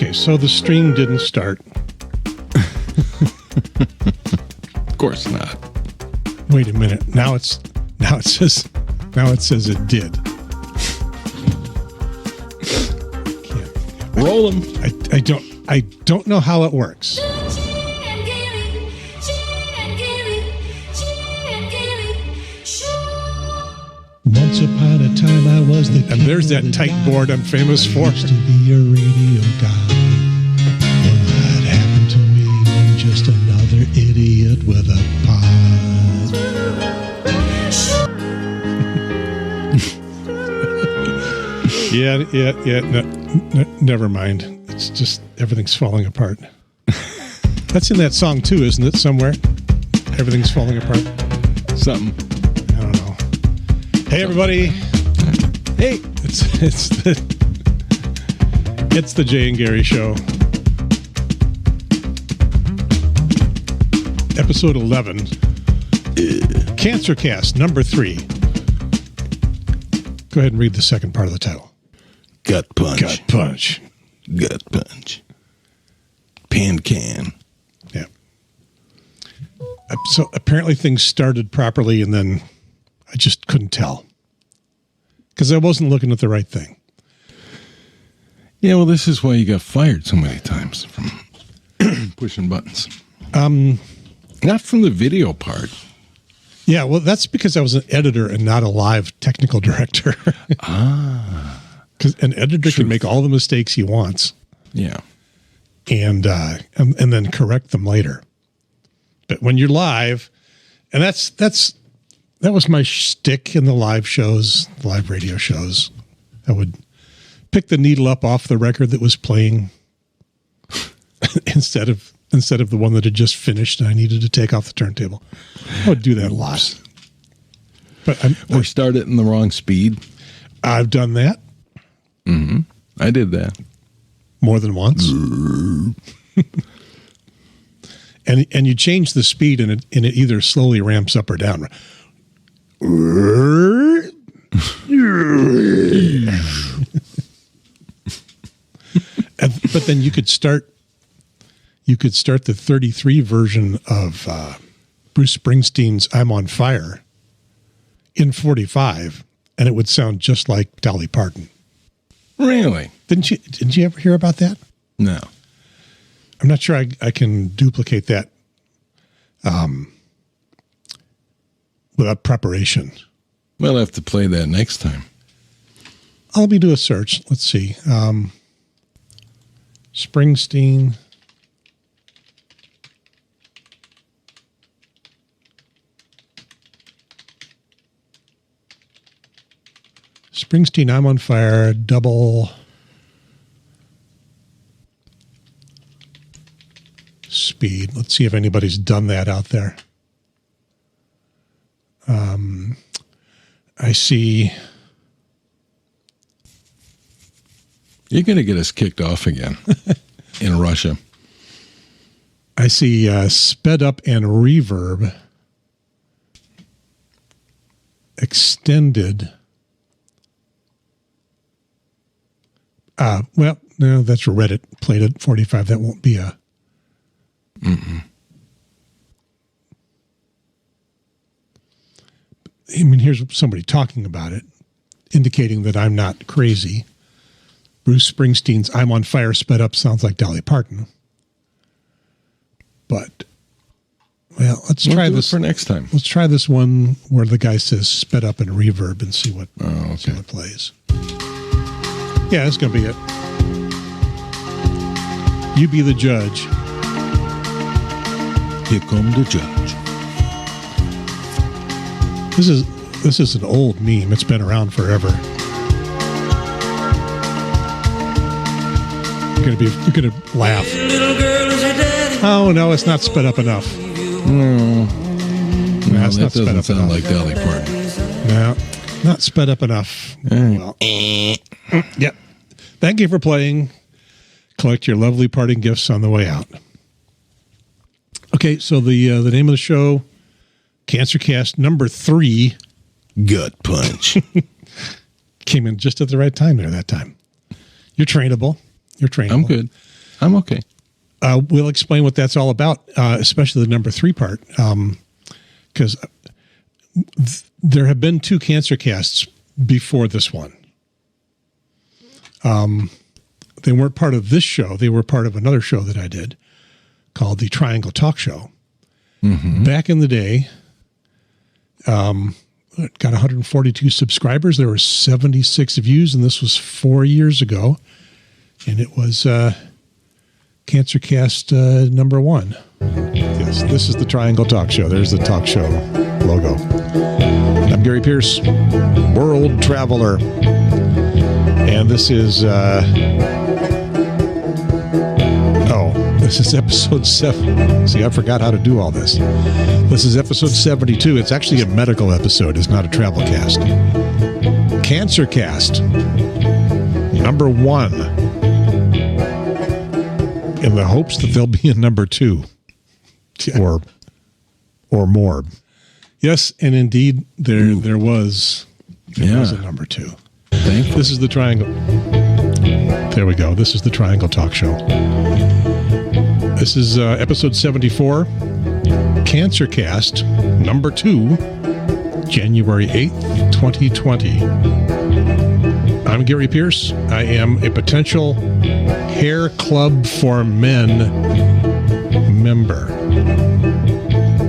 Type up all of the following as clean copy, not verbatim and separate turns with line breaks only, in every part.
Okay, so the stream didn't start.
Of course not.
Wait a minute. Now it says it did.
Roll them.
I don't know how it works. Once upon a time I was the and there's that tight board I'm famous for. I used to be a radio guy. What happened to me? I'm just another idiot with a pod. Yeah. No, never mind. It's just everything's falling apart. That's in that song too, isn't it? Somewhere, everything's falling apart.
Something.
I don't know. Hey everybody! Hey, it's the Jay and Gary Show, episode 11, CancerCast number 3. Go ahead and read the second part of the title.
Gut punch.
Gut punch.
Gut punch. Pan can.
Yeah. So apparently things started properly, and then I just couldn't tell because I wasn't looking at the right thing.
Yeah, well, this is why you got fired so many times from pushing buttons. Not from the video part.
Yeah, well, that's because I was an editor and not a live technical director. Because an editor can make all the mistakes he wants.
Yeah.
And then correct them later. But when you're live, and that was my shtick in the live shows, the live radio shows. I would pick the needle up off the record that was playing instead of the one that had just finished and I needed to take off the turntable. I would do that a lot.
Or start it in the wrong speed.
I've done that.
Mm-hmm. I did that.
More than once. And you change the speed and it either slowly ramps up or down. But then you could start the 33 version of Bruce Springsteen's I'm on Fire in 45 and it would sound just like Dolly Parton.
Really?
Didn't you ever hear about that?
No.
I'm not sure I can duplicate that without preparation.
We'll have to play that next time.
Let me do a search. Let's see. Springsteen. Springsteen, I'm on Fire, double speed. Let's see if anybody's done that out there. I see.
You're going to get us kicked off again in Russia.
I see sped up and reverb extended. Well, no, that's Reddit played at 45. That won't be a.
Mm-mm.
I mean, here's somebody talking about it, indicating that I'm not crazy. Bruce Springsteen's I'm on Fire sped up sounds like Dolly Parton. But, well, let's try this
for next time.
Let's try this one where the guy says sped up and reverb and see what plays. Yeah, that's going to be it. You be the judge.
Here come the judge.
This is an old meme. It's been around forever. You're gonna laugh. Oh no, it's not sped up enough.
No,
it's
that
not sped
doesn't
up
sound
enough.
like Dolly Parton.
No, not sped up enough. Well, yep. Thank you for playing. Collect your lovely parting gifts on the way out. Okay, so the name of the show, CancerCast number 3.
Gut punch.
Came in just at the right time there that time. You're trainable.
I'm good. I'm okay.
We'll explain what that's all about, especially the number 3 part, because there have been 2 CancerCasts before this one. They weren't part of this show. They were part of another show that I did called the Triangle Talk Show. Mm-hmm. Back in the day, it got 142 subscribers. There were 76 views, and this was 4 years ago. And it was CancerCast number 1. Yes, this is the Triangle Talk Show. There's the talk show logo. I'm Gary Pierce, world traveler. And this is, this is episode 7. See, I forgot how to do all this. This is episode 72. It's actually a medical episode. It's not a travel cast. CancerCast, number 1. In the hopes that there'll be a number 2 or more. Yes, and indeed there was a number 2. This is the Triangle. There we go. This is the Triangle Talk Show. This is episode 74, CancerCast, number 2, January 8th, 2020. I'm Gary Pierce. I am a potential Hair Club for Men member.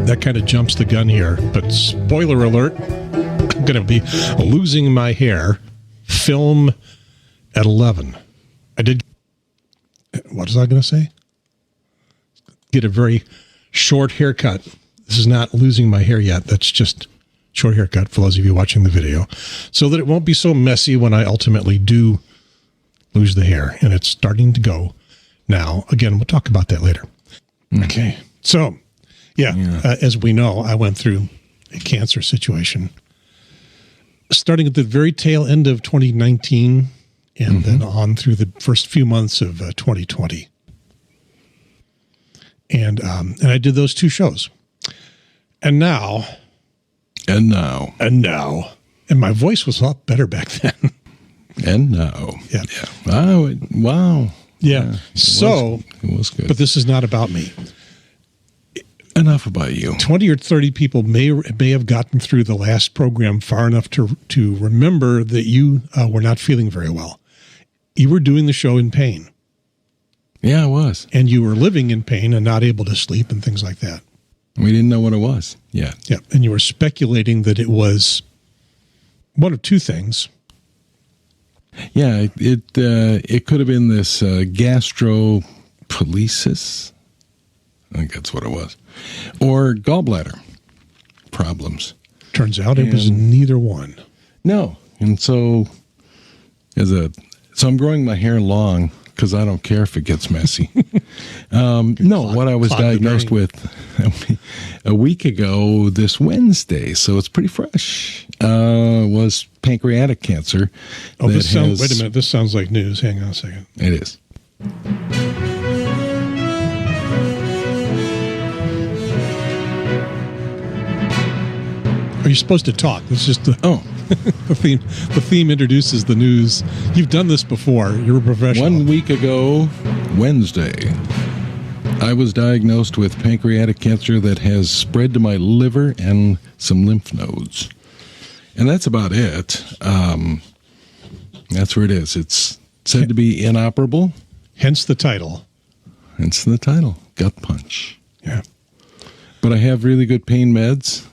That kind of jumps the gun here, but spoiler alert, I'm going to be losing my hair. Film at 11. What was I going to say? Get a very short haircut. This is not losing my hair yet. That's just short haircut for those of you watching the video, so that it won't be so messy when I ultimately do lose the hair. And it's starting to go now. Again, we'll talk about that later. Okay. So, as we know, I went through a cancer situation starting at the very tail end of 2019 and then on through the first few months of 2020. And I did those 2 shows. And now. And my voice was a lot better back then.
And now.
Yeah.
Wow.
Yeah. It was good. But this is not about me.
Enough about you.
20 or 30 people may have gotten through the last program far enough to remember that you were not feeling very well. You were doing the show in pain.
Yeah, I was.
And you were living in pain and not able to sleep and things like that.
We didn't know what it was yet.
Yeah, and you were speculating that it was one of 2 things.
Yeah, it could have been this gastroparesis. I think that's what it was. Or gallbladder problems.
Turns out it was neither one.
No. And so I'm growing my hair long because I don't care if it gets messy. What I was diagnosed with a week ago this Wednesday, so it's pretty fresh, was pancreatic cancer.
Oh, wait a minute. This sounds like news. Hang on a second.
It is.
Are you supposed to talk? It's just the theme. The theme introduces the news. You've done this before. You're a professional.
1 week ago, Wednesday, I was diagnosed with pancreatic cancer that has spread to my liver and some lymph nodes. And that's about it. That's where it is. It's said to be inoperable.
Hence the title.
Gut punch.
Yeah.
But I have really good pain meds.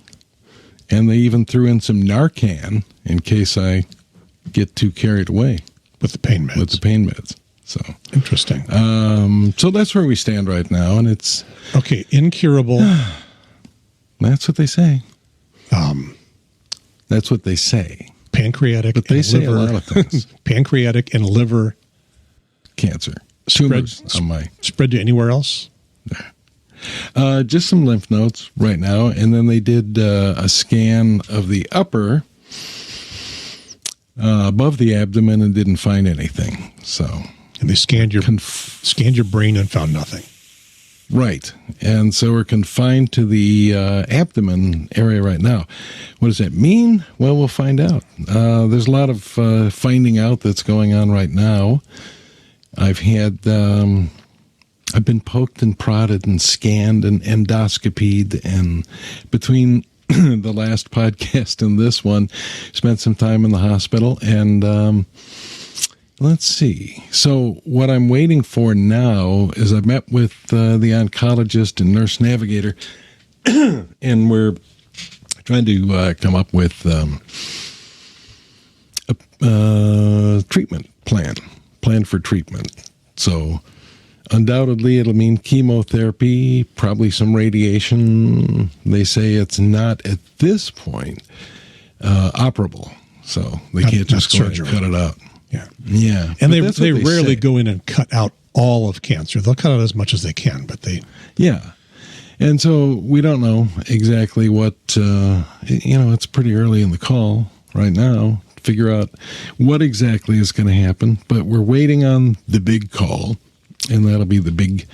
And they even threw in some Narcan in case I get too carried away.
With the pain meds.
So
interesting.
So that's where we stand right now. And it's...
Okay, incurable.
That's what they say. That's what they say.
Pancreatic
but they say liver, a lot of things.
Pancreatic and liver...
Cancer. Tumors
spread to anywhere else?
Just some lymph nodes right now, and then they did a scan of the upper above the abdomen and didn't find anything.
And they scanned your brain and found nothing.
Right, and so we're confined to the abdomen area right now. What does that mean? Well, we'll find out. There's a lot of finding out that's going on right now. I've had I've been poked and prodded and scanned and endoscopied, and between the last podcast and this one, spent some time in the hospital. And let's see. So what I'm waiting for now is I met with the oncologist and nurse navigator, and we're trying to come up with a treatment plan for treatment. So undoubtedly it'll mean chemotherapy, probably some radiation. They say it's not at this point operable, so they can't just go and cut it out. Yeah,
and they rarely go in and cut out all of cancer. They'll cut out as much as they can, but
and so we don't know exactly what it's pretty early in the call right now to figure out what exactly is going to happen, but we're waiting on the big call, and that'll be the big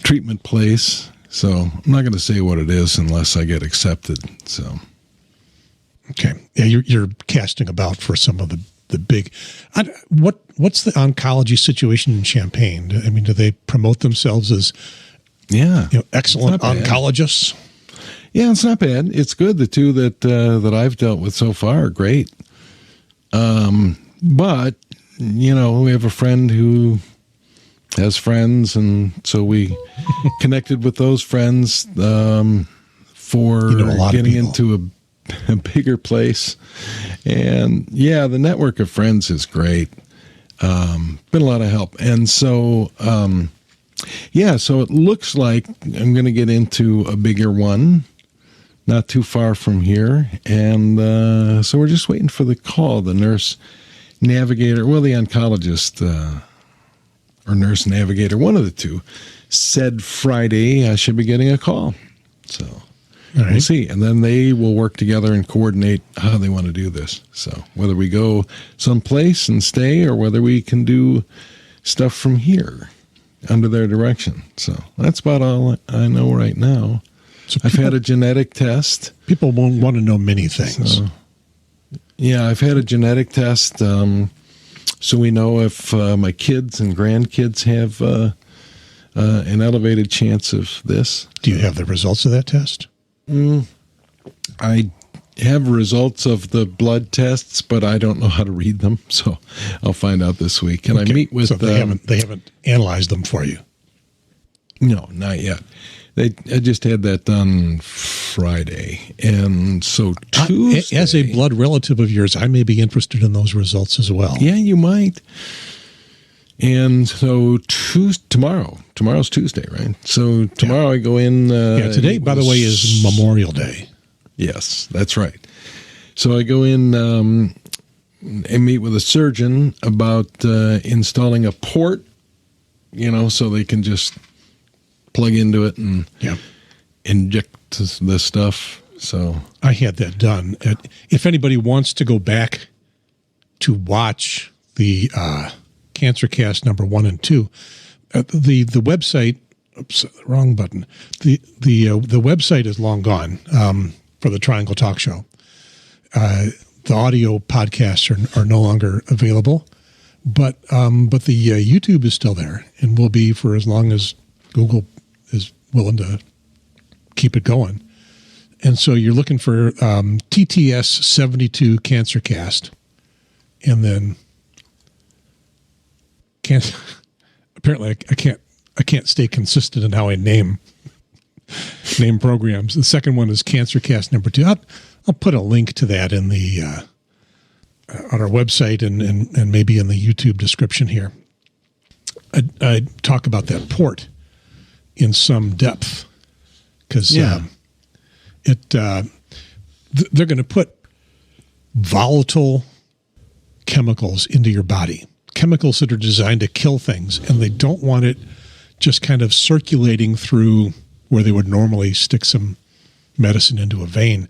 treatment place. So I'm not going to say what it is unless I get accepted. So
okay, yeah, you're casting about for some of the big. What's the oncology situation in Champaign? I mean, do they promote themselves as excellent oncologists?
Yeah, it's not bad. It's good. The two that I've dealt with so far are great. But we have a friend who has friends, and so we connected with those friends for getting into a bigger place. And the network of friends is great. Been a lot of help. And so so it looks like I'm going to get into a bigger one not too far from here. And so we're just waiting for the call. The nurse navigator, the oncologist or nurse navigator, one of the two, said Friday I should be getting a call. So we'll see. And then they will work together and coordinate how they want to do this. So whether we go someplace and stay or whether we can do stuff from here under their direction. So that's about all I know right now. So I've had a genetic test.
People won't want to know many things.
So, I've had a genetic test. So we know if my kids and grandkids have an elevated chance of this.
Do you have the results of that test?
I have results of the blood tests, but I don't know how to read them, so I'll find out this week. And I meet with.
So they haven't analyzed them for you.
No, not yet. I just had that done Friday, and so Tuesday.
As a blood relative of yours, I may be interested in those results as well.
Yeah, you might. And so tomorrow's Tuesday, right? So tomorrow I go in.
Today, by the way, is Memorial Day.
Yes, that's right. So I go in and meet with a surgeon about installing a port, so they can just plug into it and inject this stuff. So
I had that done. If anybody wants to go back to watch the CancerCast number 1 and 2, the website. Oops, wrong button. The website is long gone for the Triangle Talk Show. The audio podcasts are no longer available, but the YouTube is still there and will be for as long as Google is willing to keep it going. And so you're looking for TTS 72 CancerCast, and then apparently I can't stay consistent in how I name programs. The second one is CancerCast number 2. I'll put a link to that in the on our website and maybe in the YouTube description here. I talk about that port in some depth because they're going to put volatile chemicals into your body, chemicals that are designed to kill things, and they don't want it just kind of circulating through where they would normally stick some medicine into a vein.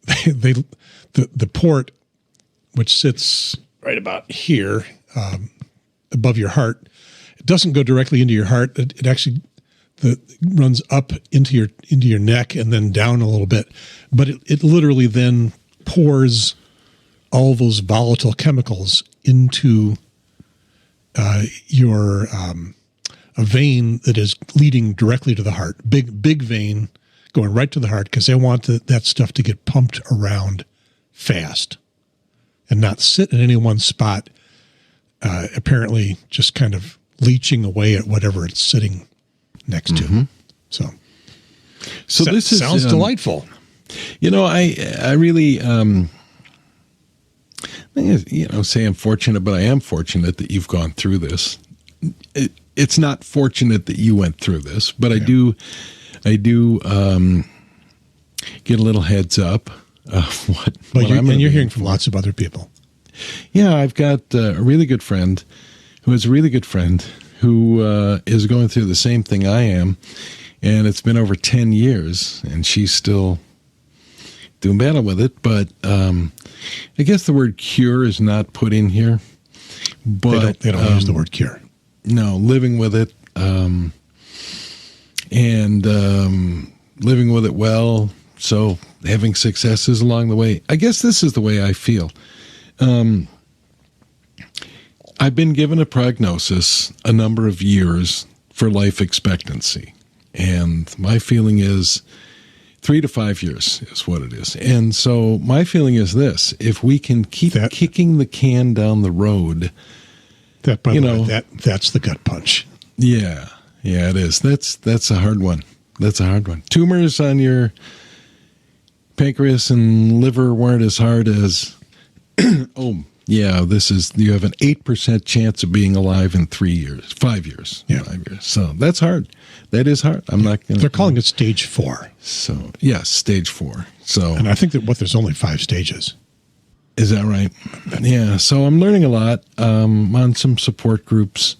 The port, which sits right about here above your heart, it doesn't go directly into your heart. It actually runs up into your neck and then down a little bit, but it literally then pours all those volatile chemicals into your a vein that is leading directly to the heart, big vein going right to the heart, because they want that stuff to get pumped around fast and not sit in any one spot, apparently just kind of leaching away at whatever it's sitting next to. So this sounds delightful.
I really, say I'm fortunate, but I am fortunate that you've gone through this. It's not fortunate that you went through this, but I do get a little heads up of what.
You're hearing from lots of other people.
Yeah, I've got a really good friend who is a really good friend who is going through the same thing I am, and it's been over 10 years, and she's still doing battle with it. But I guess the word cure is not put in here. But
they don't use the word cure.
No, living with it, and living with it well. So having successes along the way. I guess this is the way I feel. I've been given a prognosis a number of years for life expectancy. And my feeling is 3 to 5 years is what it is. And so my feeling is this: if we can keep kicking the can down the road,
that's the gut punch.
Yeah, it is. That's a hard one. That's a hard one. Tumors on your pancreas and liver weren't as hard as, you have an 8% chance of being alive in 5 years.
Yeah.
5 years. So that's hard. That is hard. I'm not going to.
They're calling it stage 4.
So, yes, stage 4. So,
and I think that there's only 5 stages.
Is that right? Yeah. So I'm learning a lot. I'm on some support groups.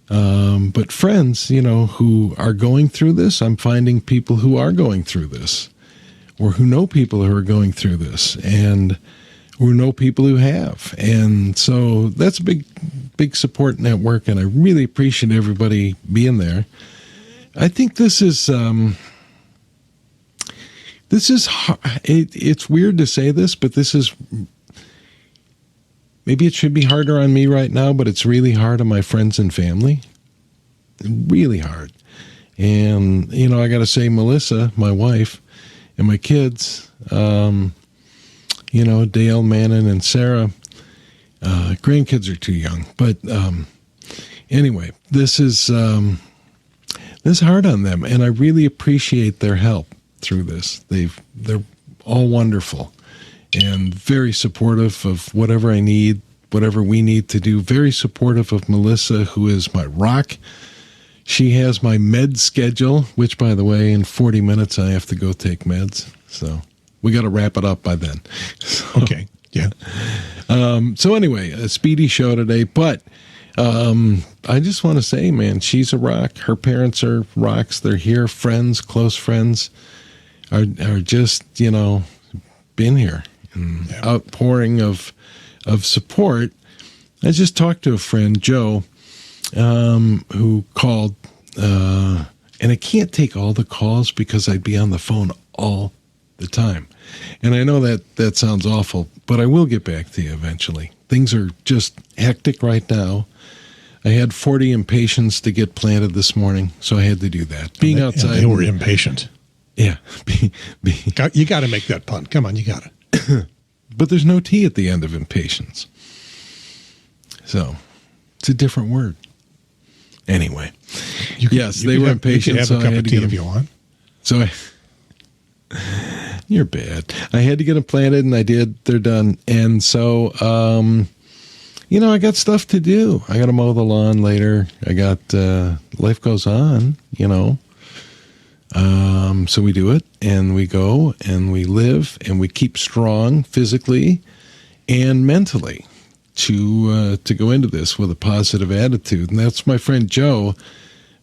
But friends, who are going through this, I'm finding people who are going through this, or who know people who are going through this, and who know people who have. And so that's a big support network, and I really appreciate everybody being there. I think this is it's weird to say this, but this is, maybe it should be harder on me right now, but it's really hard on my friends and family. Really hard. And, I got to say, Melissa, my wife, and my kids, Dale, Manon, and Sarah, grandkids are too young. But anyway, this is hard on them, and I really appreciate their help through this. They're all wonderful and very supportive of whatever I need, whatever we need to do. Very supportive of Melissa, who is my rock. She has my med schedule, which, by the way, in 40 minutes I have to go take meds. So we got to wrap it up by then. So,
okay. Yeah.
So anyway, a speedy show today, but I just want to say, man, she's a rock. Her parents are rocks. They're here. Friends, close friends are just, been here and outpouring of support. I just talked to a friend, Joe, who called, and I can't take all the calls because I'd be on the phone all the time. And I know that sounds awful, but I will get back to you eventually. Things are just hectic right now. I had 40 impatiens to get planted this morning, so I had to do that. Being outside.
They were impatient.
Yeah.
You got to make that pun. Come on, you got it.
But there's no T at the end of impatience. So it's a different word. Anyway. They were impatient.
You can have a cup of tea if you want.
So you're bad. I had to get them planted, and I did. They're done. And so, I got stuff to do. I got to mow the lawn later. I got life goes on, So we do it, and we go, and we live, and we keep strong physically and mentally to go into this with a positive attitude. And that's my friend Joe,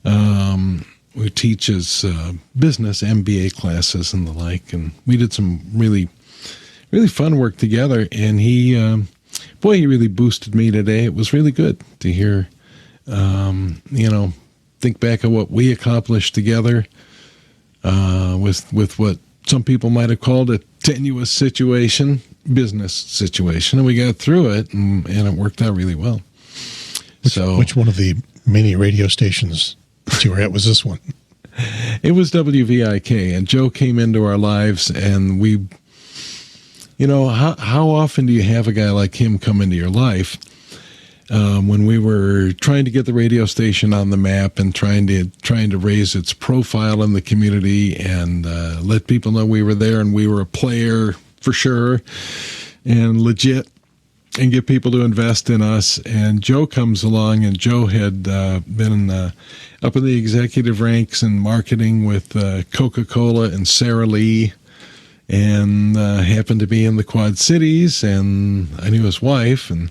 who teaches business MBA classes and the like. And we did some really, really fun work together. And he really boosted me today. It was really good to hear, think back at what we accomplished together with what some people might have called a tenuous business situation. And we got through it, and it worked out really well.
Which one of the many radio stations that you were at was this one.
It was WVIK, and Joe came into our lives, and we, how often do you have a guy like him come into your life? When we were trying to get the radio station on the map and trying to raise its profile in the community and let people know we were there and we were a player for sure and legit, and get people to invest in us. And Joe comes along, and Joe had been up in the executive ranks in marketing with Coca-Cola and Sara Lee, and happened to be in the Quad Cities, and I knew his wife, and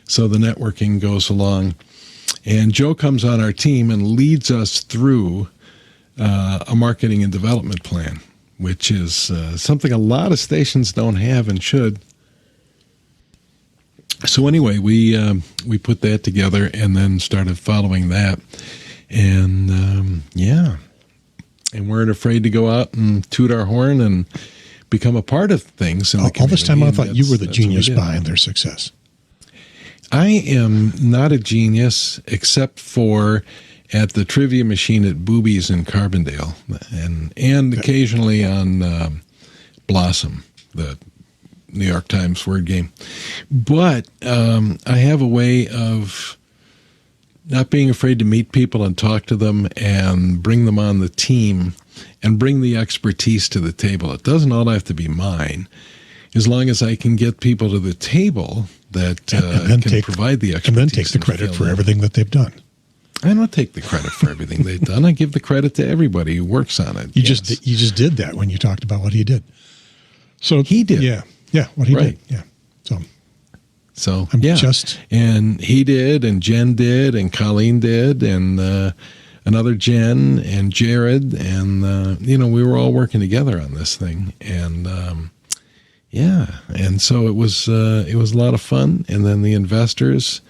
so the networking goes along. And Joe comes on our team and leads us through a marketing and development plan, which is something a lot of stations don't have and should. So anyway, we put that together and then started following that. And and weren't afraid to go out and toot our horn and become a part of things in the community.
All this time I thought you were the genius behind their success.
I am not a genius, except for at the trivia machine at Boobies in Carbondale, and occasionally on Blossom, the New York Times word game. But I have a way of not being afraid to meet people and talk to them and bring them on the team and bring the expertise to the table. It doesn't all have to be mine. As long as I can get people to the table that can provide the expertise.
And then take the credit for everything that they've done.
I don't take the credit for everything they've done. I give the credit to everybody who works on it.
You just did that when you talked about what he did. So
he did.
Yeah, what he did. Yeah. So and he did, and Jen did, and Colleen did, and another Jen and Jared, and we were all working together on this thing, and and so it was a lot of fun, and then the investors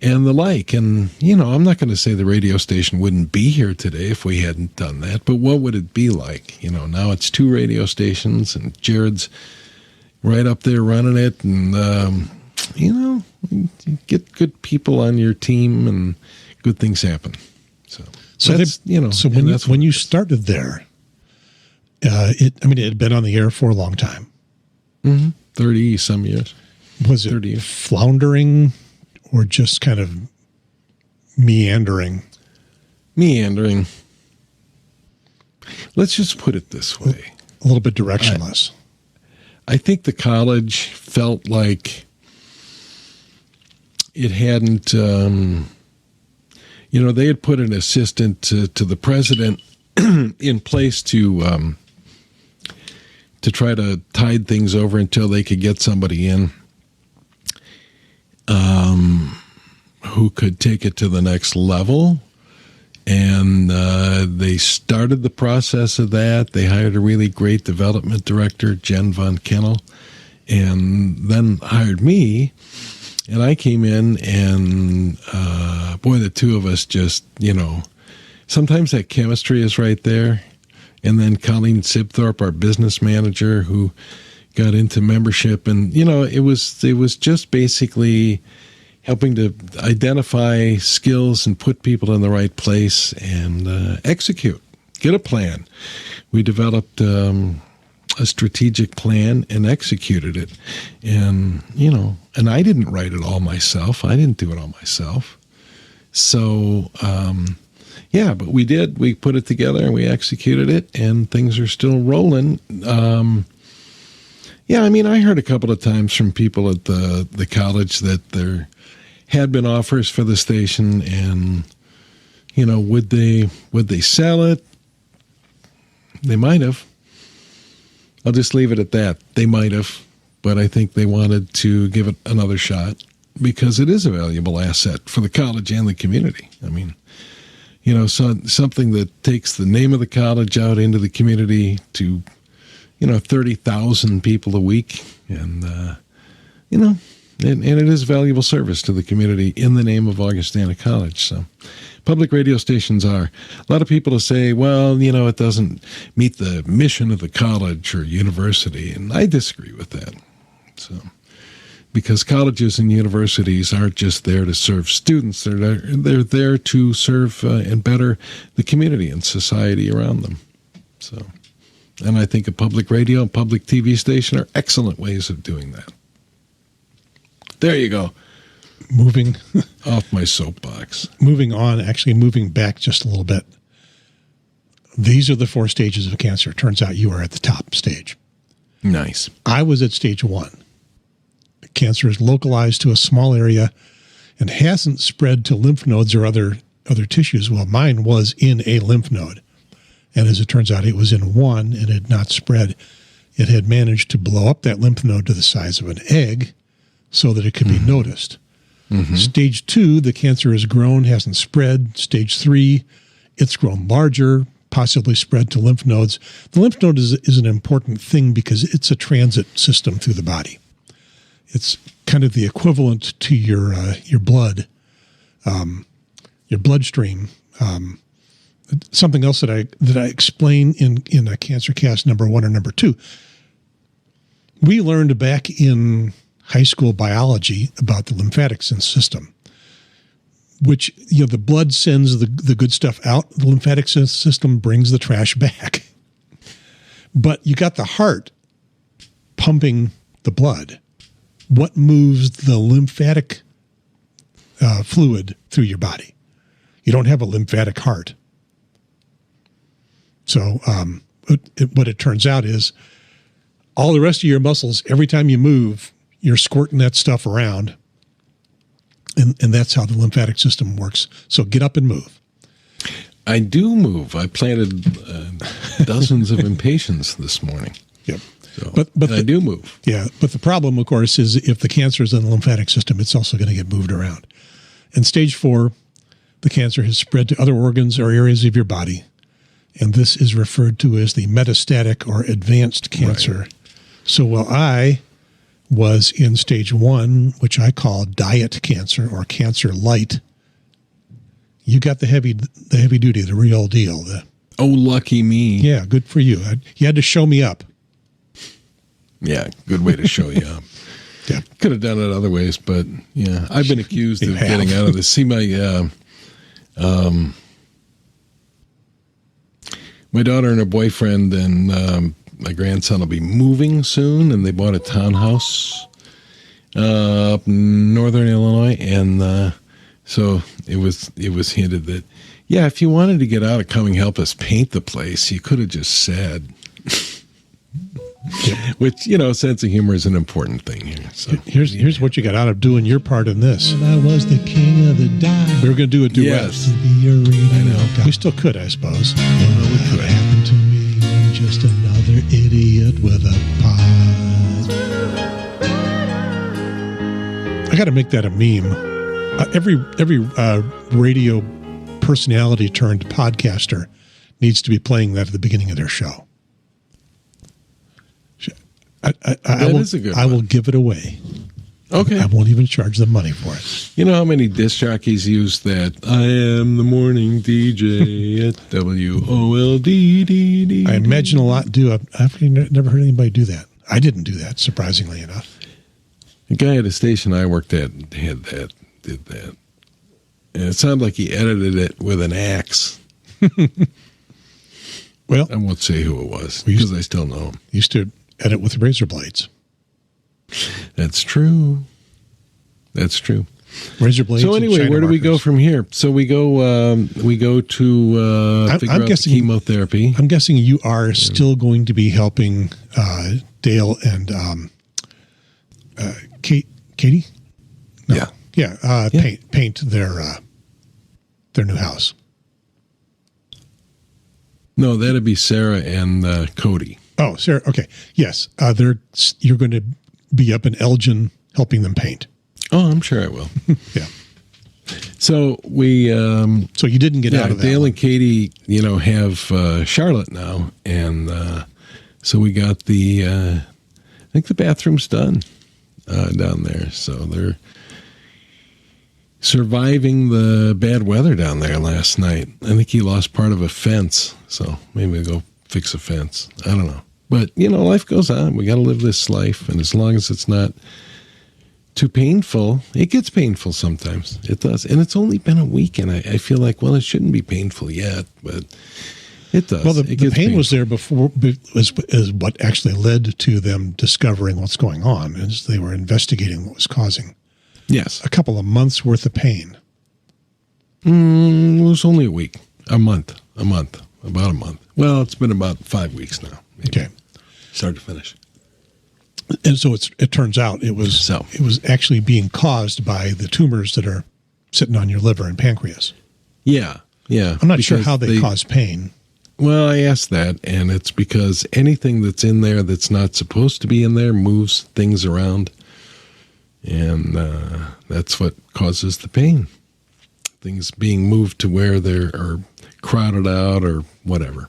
and the like, and I'm not going to say the radio station wouldn't be here today if we hadn't done that, but what would it be like? Now it's 2 radio stations, and Jared's right up there running it, and you get good people on your team, and good things happen. So when you started there, it had been on the air for a long time.
30 some years.
Was it 30 floundering or just kind of meandering?
Meandering. Let's just put it this way.
A little bit directionless.
I think the college felt like it hadn't, they had put an assistant to the president in place to try to tide things over until they could get somebody in who could take it to the next level. And they started the process of that. They hired a really great development director, Jen Von Kennel, and then hired me. And I came in, and the two of us just, sometimes that chemistry is right there. And then Colleen Sibthorpe, our business manager, who got into membership, and it was just basically helping to identify skills and put people in the right place and execute, get a plan. We developed a strategic plan and executed it. And, and I didn't write it all myself. I didn't do it all myself. So, but we did. We put it together and we executed it, and things are still rolling. I heard a couple of times from people at the college that there had been offers for the station, and, would they sell it? They might have. I'll just leave it at that. They might have, but I think they wanted to give it another shot because it is a valuable asset for the college and the community. Something that takes the name of the college out into the community to, 30,000 people a week. And, and it is valuable service to the community in the name of Augustana College. So public radio stations are. A lot of people will say, well, it doesn't meet the mission of the college or university. And I disagree with that. So because colleges and universities aren't just there to serve students. They're there to serve and better the community and society around them. So, and I think a public radio and public TV station are excellent ways of doing that. There you go.
Moving
off my soapbox.
Moving on, actually moving back just a little bit. These are the 4 stages of cancer. Turns out you are at the top stage.
Nice.
I was at stage 1. The cancer is localized to a small area and hasn't spread to lymph nodes or other tissues. Well, mine was in a lymph node. And as it turns out, it was in one and had not spread. It had managed to blow up that lymph node to the size of an egg so that it could be noticed. Stage 2, the cancer has grown, hasn't spread. Stage 3, it's grown larger, possibly spread to lymph nodes. The lymph node is an important thing because it's a transit system through the body. It's kind of the equivalent to your blood, your bloodstream. Something else that I explain in a CancerCast number 1 or number 2. We learned back in high school biology about the lymphatic system, which, the blood sends the good stuff out. The lymphatic system brings the trash back. But you got the heart pumping the blood. What moves the lymphatic fluid through your body? You don't have a lymphatic heart. So what it turns out is all the rest of your muscles, every time you move, you're squirting that stuff around. And that's how the lymphatic system works. So get up and move.
I do move. I planted dozens of impatiens this morning.
Yep.
So, but I do move.
Yeah. But the problem, of course, is if the cancer is in the lymphatic system, it's also going to get moved around. In stage 4, the cancer has spread to other organs or areas of your body. And this is referred to as the metastatic or advanced cancer. Right. So while I was in stage 1, which I call diet cancer or cancer light, you got the heavy duty, the real deal.
Oh, lucky me.
Yeah, good for you. You had to show me up.
Yeah, good way to show you up.
Yeah.
Could have done it other ways, but yeah, I've been accused of getting out of this. See, my daughter and her boyfriend and my grandson will be moving soon, and they bought a townhouse up in northern Illinois, and so it was hinted that, yeah, if you wanted to get out of coming help us paint the place, you could have just said. Which, sense of humor is an important thing here. So
here's what you got out of doing your part in this. And I was the king of the dive. We were going to do a duet.
Yes.
I know. We still could, I suppose. Well, we could. What happened to me? I'm just another idiot with a pod. I got to make that a meme. Every radio personality turned podcaster needs to be playing that at the beginning of their show. I will give it away.
Okay.
I won't even charge them money for it.
You know how many disc jockeys use that? I am the morning DJ at WOLD.
I imagine a lot do. I've never heard anybody do that. I didn't do that, surprisingly enough.
The guy at a station I worked at did that. And it sounded like he edited it with an axe. Well, I won't say who it was because I still know him.
Used to edit with razor blades.
That's true.
Razor blades.
So anyway, where do we go from here? So we go to figure out the chemotherapy.
I'm guessing you are still going to be helping Dale and Katie. No. Yeah. Paint their new house.
No, that'd be Sarah and Cody.
Oh, Sarah. Okay. Yes. You're going to be up in Elgin helping them paint.
Oh, I'm sure I will.
Yeah.
So we.
So you didn't get out of that.
Dale and Katie, have Charlotte now, and so we got I think the bathroom's done down there. So they're surviving the bad weather down there last night. I think he lost part of a fence, so maybe we'll go fix a fence. I don't know. But, life goes on. We got to live this life, and as long as it's not too painful. It gets painful sometimes. It does. And it's only been a week, and I feel like, well, it shouldn't be painful yet, but it does.
Well, the pain
painful.
was there before, is what actually led to them discovering what's going on, as they were investigating what was causing.
Yes.
A couple of months worth of pain.
It was only a week. About a month. Well, it's been about 5 weeks now. Maybe.
Okay.
Start to finish.
And so it turns out it was actually being caused by the tumors that are sitting on your liver and pancreas.
Yeah.
I'm not sure how they cause pain.
Well, I asked that, and it's because anything that's in there that's not supposed to be in there moves things around, and that's what causes the pain. Things being moved to where they're crowded out or whatever.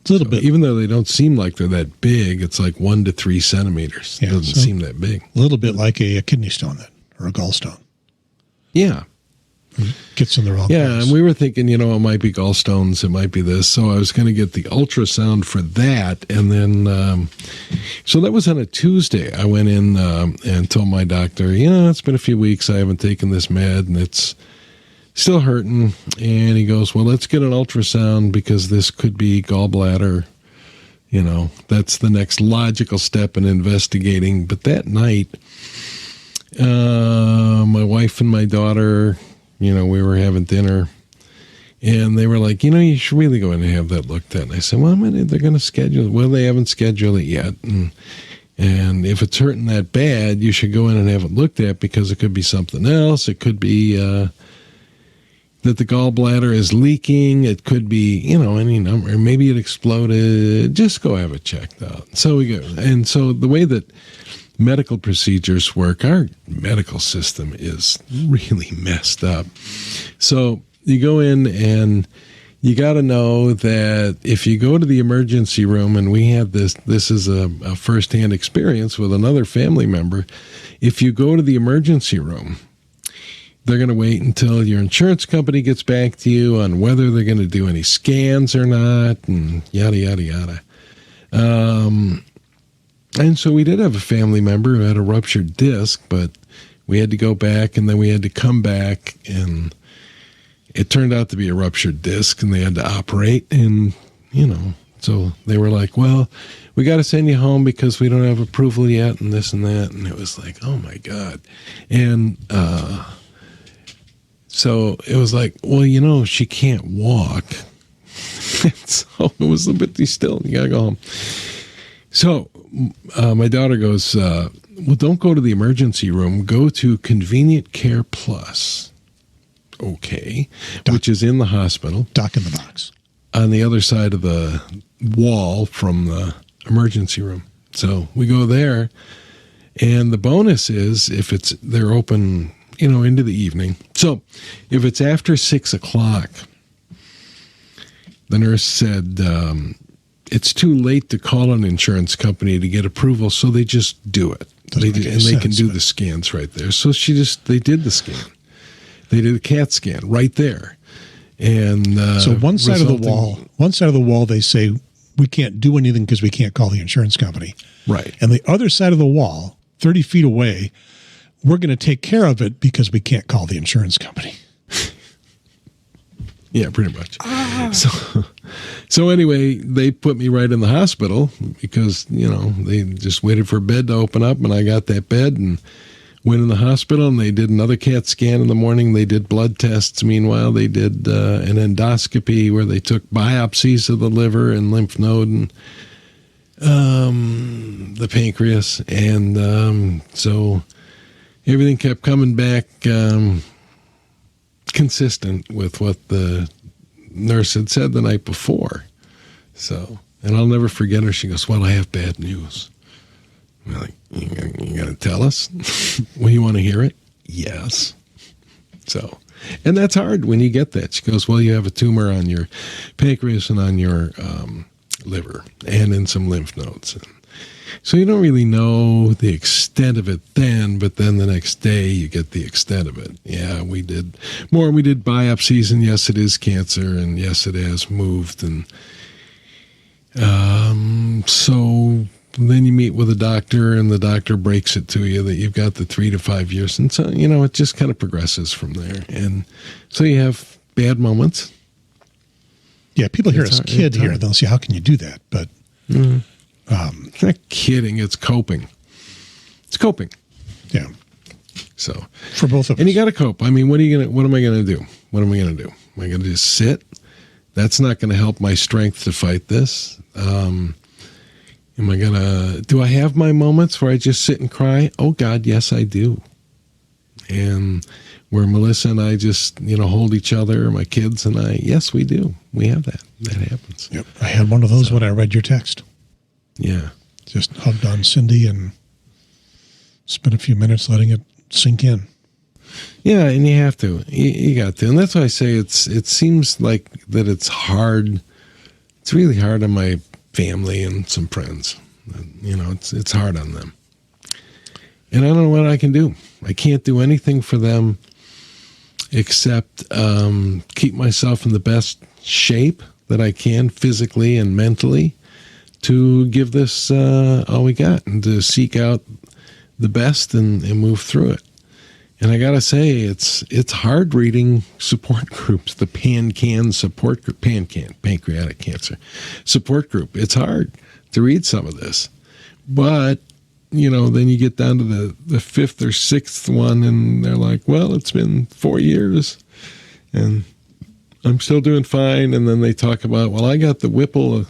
It's a little bit,
even though they don't seem like they're that big, it's like 1 to 3 centimeters. It doesn't seem that big.
A little bit like a kidney stone or a gallstone.
Yeah.
Gets in the wrong
place. And we were thinking, it might be gallstones, it might be this. So I was going to get the ultrasound for that. And then, so that was on a Tuesday. I went in and told my doctor, it's been a few weeks. I haven't taken this med, and it's still hurting. And he goes, well, let's get an ultrasound because this could be gallbladder. That's the next logical step in investigating. But that night, my wife and my daughter, we were having dinner, and they were like, you should really go in and have that looked at. And I said, well, they're going to schedule it. Well, they haven't scheduled it yet. And if it's hurting that bad, you should go in and have it looked at because it could be something else. It could be that the gallbladder is leaking. It could be, any number. Maybe it exploded. Just go have it checked out. So we go. And so the way that medical procedures work, our medical system is really messed up. So you go in and you got to know that if you go to the emergency room, and we had this is a firsthand experience with another family member. If you go to the emergency room, they're going to wait until your insurance company gets back to you on whether they're going to do any scans or not, and yada, yada, yada. And so we did have a family member who had a ruptured disc, but we had to go back, and then we had to come back, and it turned out to be a ruptured disc, and they had to operate. And, so they were like, well, we got to send you home because we don't have approval yet, and this and that. And it was like, oh, my God. And so it was like, well, she can't walk. So it was a bit still. You got to go home. So my daughter goes, well, don't go to the emergency room. Go to Convenient Care Plus. Okay. Which is in the hospital.
Doc in the box.
On the other side of the wall from the emergency room. So we go there. And the bonus is if they're open, into the evening. So if it's after 6 o'clock, the nurse said, it's too late to call an insurance company to get approval, so they just do it. They can do the scans right there. So they did the scan. They did a CAT scan right there. And
so one side of the wall, they say we can't do anything because we can't call the insurance company.
Right.
And the other side of the wall, 30 feet away, we're going to take care of it because we can't call the insurance company.
Yeah, pretty much. So anyway, they put me right in the hospital because, they just waited for a bed to open up, and I got that bed and went in the hospital, and they did another CAT scan in the morning. They did blood tests. Meanwhile, they did an endoscopy where they took biopsies of the liver and lymph node and the pancreas. And so everything kept coming back consistent with what the nurse had said the night before. So, and I'll never forget her. She goes, well, I have bad news. I'm like, you going to tell us? Well, you want to hear it? Yes. So, and that's hard when you get that. She goes, well, you have a tumor on your pancreas and on your liver and in some lymph nodes. And so you don't really know the extent of it then, but then the next day you get the extent of it. Yeah, we did more. We did biopsies, and yes, it is cancer, and yes, it has moved. And so then you meet with a doctor, and the doctor breaks it to you that you've got the 3 to 5 years. And so, it just kind of progresses from there. And so you have bad moments.
Yeah, people hear us kid here, and they'll say, how can you do that? But
it's not kidding. It's coping. It's coping.
Yeah.
So
for both of us.
And you got to cope. I mean, what am I going to do? What am I going to do? Am I going to just sit? That's not going to help my strength to fight this. Do I have my moments where I just sit and cry? Oh God, yes, I do. And where Melissa and I just, hold each other, my kids and I, yes, we do. We have that. That happens.
Yep. I had one of those when I read your text.
Yeah.
Just hugged on Cindy and spent a few minutes letting it sink in.
Yeah, and you have to. You got to. And that's why I say it seems like that it's hard. It's really hard on my family and some friends. It's hard on them. And I don't know what I can do. I can't do anything for them except keep myself in the best shape that I can physically and mentally to give this all we got and to seek out the best and move through it. And I got to say, it's hard reading support groups, the PanCan support group, pancreatic cancer support group. It's hard to read some of this. But, then you get down to the fifth or sixth one, and they're like, well, it's been 4 years, and I'm still doing fine. And then they talk about, well, I got the Whipple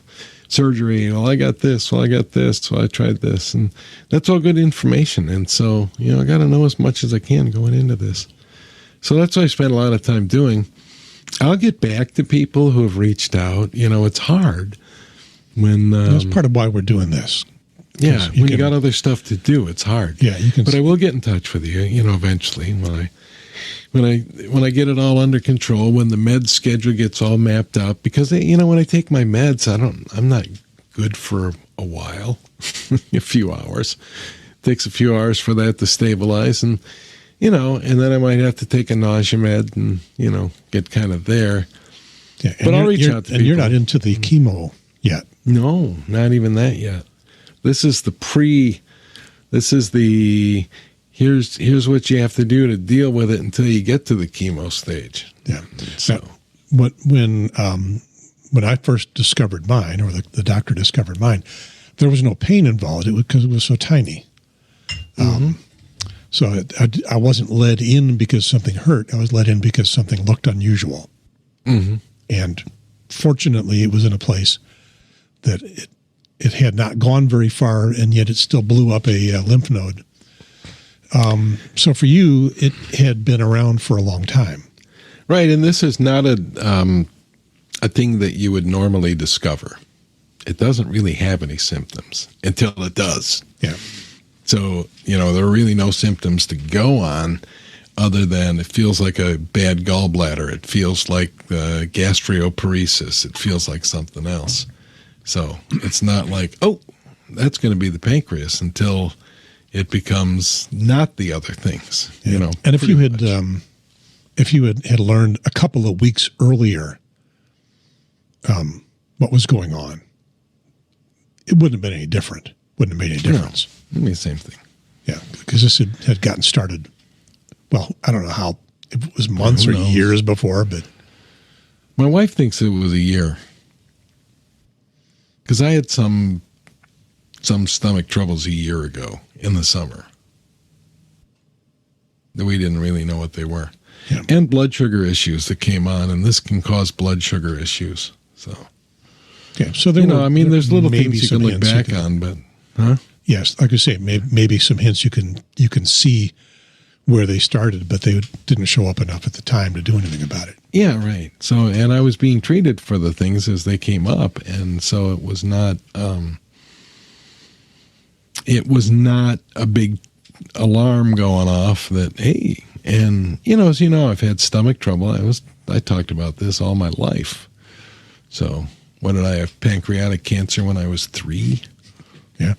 surgery. Well, I got this. Well, I got this. So I tried this. And that's all good information. And so, I got to know as much as I can going into this. So that's what I spend a lot of time doing. I'll get back to people who have reached out. It's hard when...
that's part of why we're doing this.
Yeah, when you got other stuff to do, it's hard.
Yeah, you can.
But I will get in touch with you, eventually when I get it all under control, when the med schedule gets all mapped out, because when I take my meds, I'm not good for a while, a few hours. It takes a few hours for that to stabilize, and and then I might have to take a nausea med and get kind of there.
Yeah,
but I'll reach out to people.
And you're not into the chemo yet.
No, not even that yet. This is here's what you have to do to deal with it until you get to the chemo stage.
Yeah. So when I first discovered mine, or the doctor discovered mine, there was no pain involved. It was because it was so tiny. So I wasn't led in because something hurt. I was led in because something looked unusual. Mm-hmm. And fortunately, it was in a place that it had not gone very far, and yet it still blew up a lymph node. So for you, it had been around for a long time.
Right, and this is not a thing that you would normally discover. It doesn't really have any symptoms until it does.
Yeah.
So, there are really no symptoms to go on other than it feels like a bad gallbladder. It feels like gastroparesis. It feels like something else. So it's not like, oh, that's going to be the pancreas until it becomes not the other things,
And if you had had learned a couple of weeks earlier what was going on, it wouldn't have been any different. Wouldn't have made any difference.
No, it'd be the same thing.
Yeah, because this had gotten started. Well, I don't know how, if it was months or years before, but
my wife thinks it was a year. Because I had some stomach troubles a year ago in the summer that we didn't really know what they were.
Yeah.
And blood sugar issues that came on, and this can cause blood sugar issues. So,
yeah. So there's
little things you can look back on, but
yes, like I say, maybe some hints you can see where they started, but they didn't show up enough at the time to do anything about it.
Yeah, right. So, and I was being treated for the things as they came up, and so it was not a big alarm going off that, hey, and as you know, I've had stomach trouble. I talked about this all my life. So, what did I have? Pancreatic cancer when I was 3.
Yeah,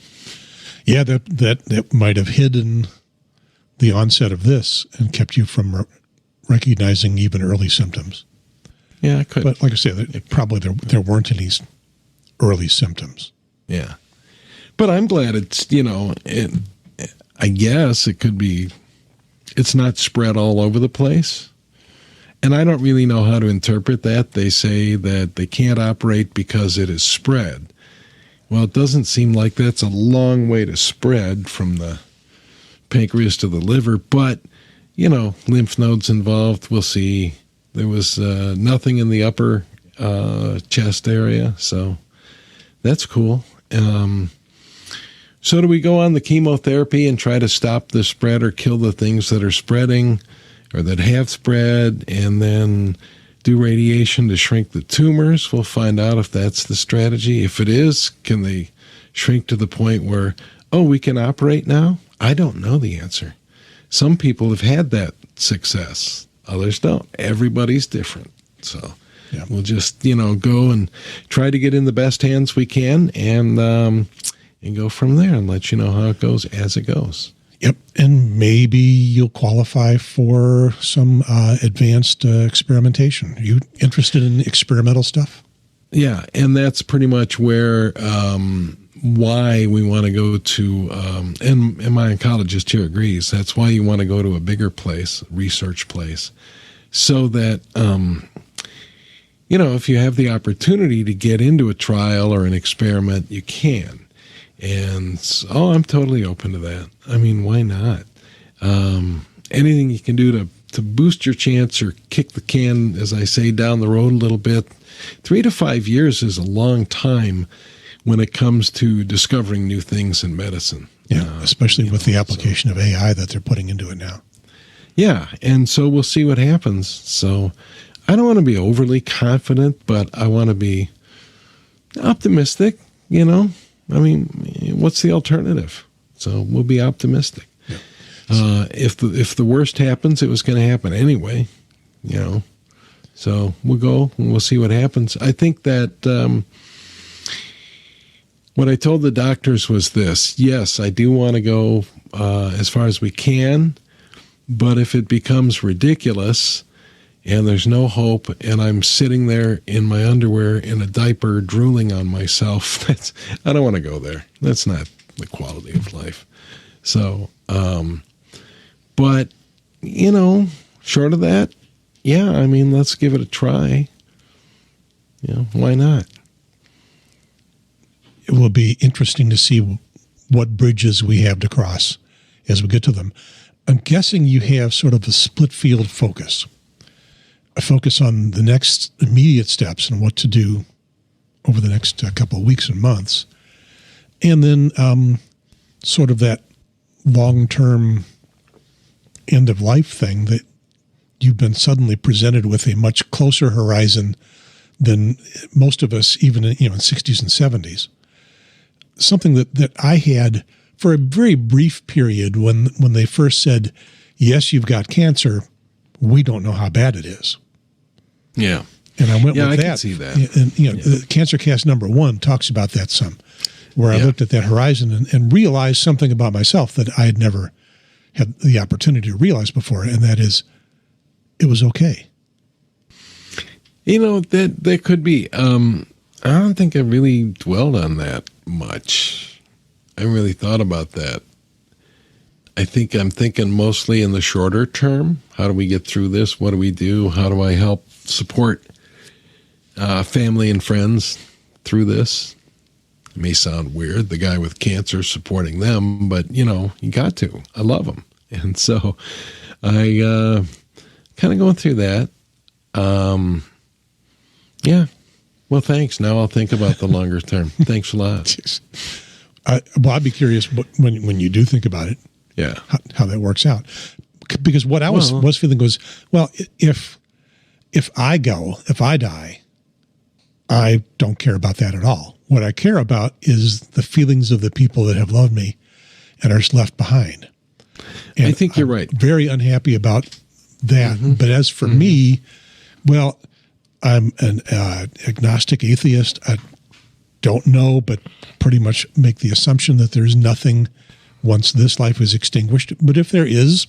yeah. That might have hidden the onset of this and kept you from recognizing even early symptoms.
Yeah, I could.
But like I said, probably there weren't any early symptoms.
Yeah. But I'm glad it's, I guess it could be, it's not spread all over the place. And I don't really know how to interpret that. They say that they can't operate because it is spread. Well, it doesn't seem like that's a long way to spread from the pancreas to the liver, but, lymph nodes involved, we'll see. There was nothing in the upper chest area, so that's cool. So do we go on the chemotherapy and try to stop the spread or kill the things that are spreading or that have spread, and then do radiation to shrink the tumors? We'll find out if that's the strategy. If it is, can they shrink to the point where, we can operate now? I don't know the answer. Some people have had that success. Others don't. Everybody's different. So we'll just, go and try to get in the best hands we can and go from there and let you know how it goes as it goes.
Yep, and maybe you'll qualify for some advanced experimentation. Are you interested in experimental stuff?
Yeah, and that's pretty much where why we want to go to, and my oncologist here agrees, that's why you want to go to a bigger place, research place, so that, if you have the opportunity to get into a trial or an experiment, you can. And I'm totally open to that. I mean, why not? Anything you can do to boost your chance or kick the can, as I say, down the road a little bit. 3 to 5 years is a long time when it comes to discovering new things in medicine.
Yeah, especially with the application of AI that they're putting into it now.
Yeah, and so we'll see what happens. So I don't want to be overly confident, but I want to be optimistic, I mean, what's the alternative? So we'll be optimistic. Yeah. If the worst happens, it was going to happen anyway, So we'll go and we'll see what happens. I think that what I told the doctors was this: yes, I do want to go as far as we can, but if it becomes ridiculous and there's no hope, and I'm sitting there in my underwear in a diaper drooling on myself, I don't want to go there. That's not the quality of life. So, but, short of that, let's give it a try. Why not?
It will be interesting to see what bridges we have to cross as we get to them. I'm guessing you have sort of a split field focus. A focus on the next immediate steps and what to do over the next couple of weeks and months. And then sort of that long-term end-of-life thing that you've been suddenly presented with a much closer horizon than most of us, even in 60s and 70s. Something that I had for a very brief period when they first said, yes, you've got cancer, we don't know how bad it is.
Yeah.
And I went with
I
that.
can see that.
And the CancerCast #1 talks about that some, where I looked at that horizon and realized something about myself that I had never had the opportunity to realize before, and that is, it was okay.
That could be. I don't think I really dwelled on that much. I haven't really thought about that. I think I'm thinking mostly in the shorter term. How do we get through this? What do we do? How do I help support family and friends through this? It may sound weird, the guy with cancer supporting them, but, you got to. I love them. And so I kind of going through that. Yeah. Well, thanks. Now I'll think about the longer term. Thanks a lot.
I'd be curious when you do think about it, how that works out. Because what I was feeling was, well, if I die, I don't care about that at all. What I care about is the feelings of the people that have loved me and are left behind. And
I think you're right.
Very unhappy about that. Mm-hmm. But as for me, well, I'm an agnostic atheist. I don't know, but pretty much make the assumption that there's nothing once this life is extinguished. But if there is,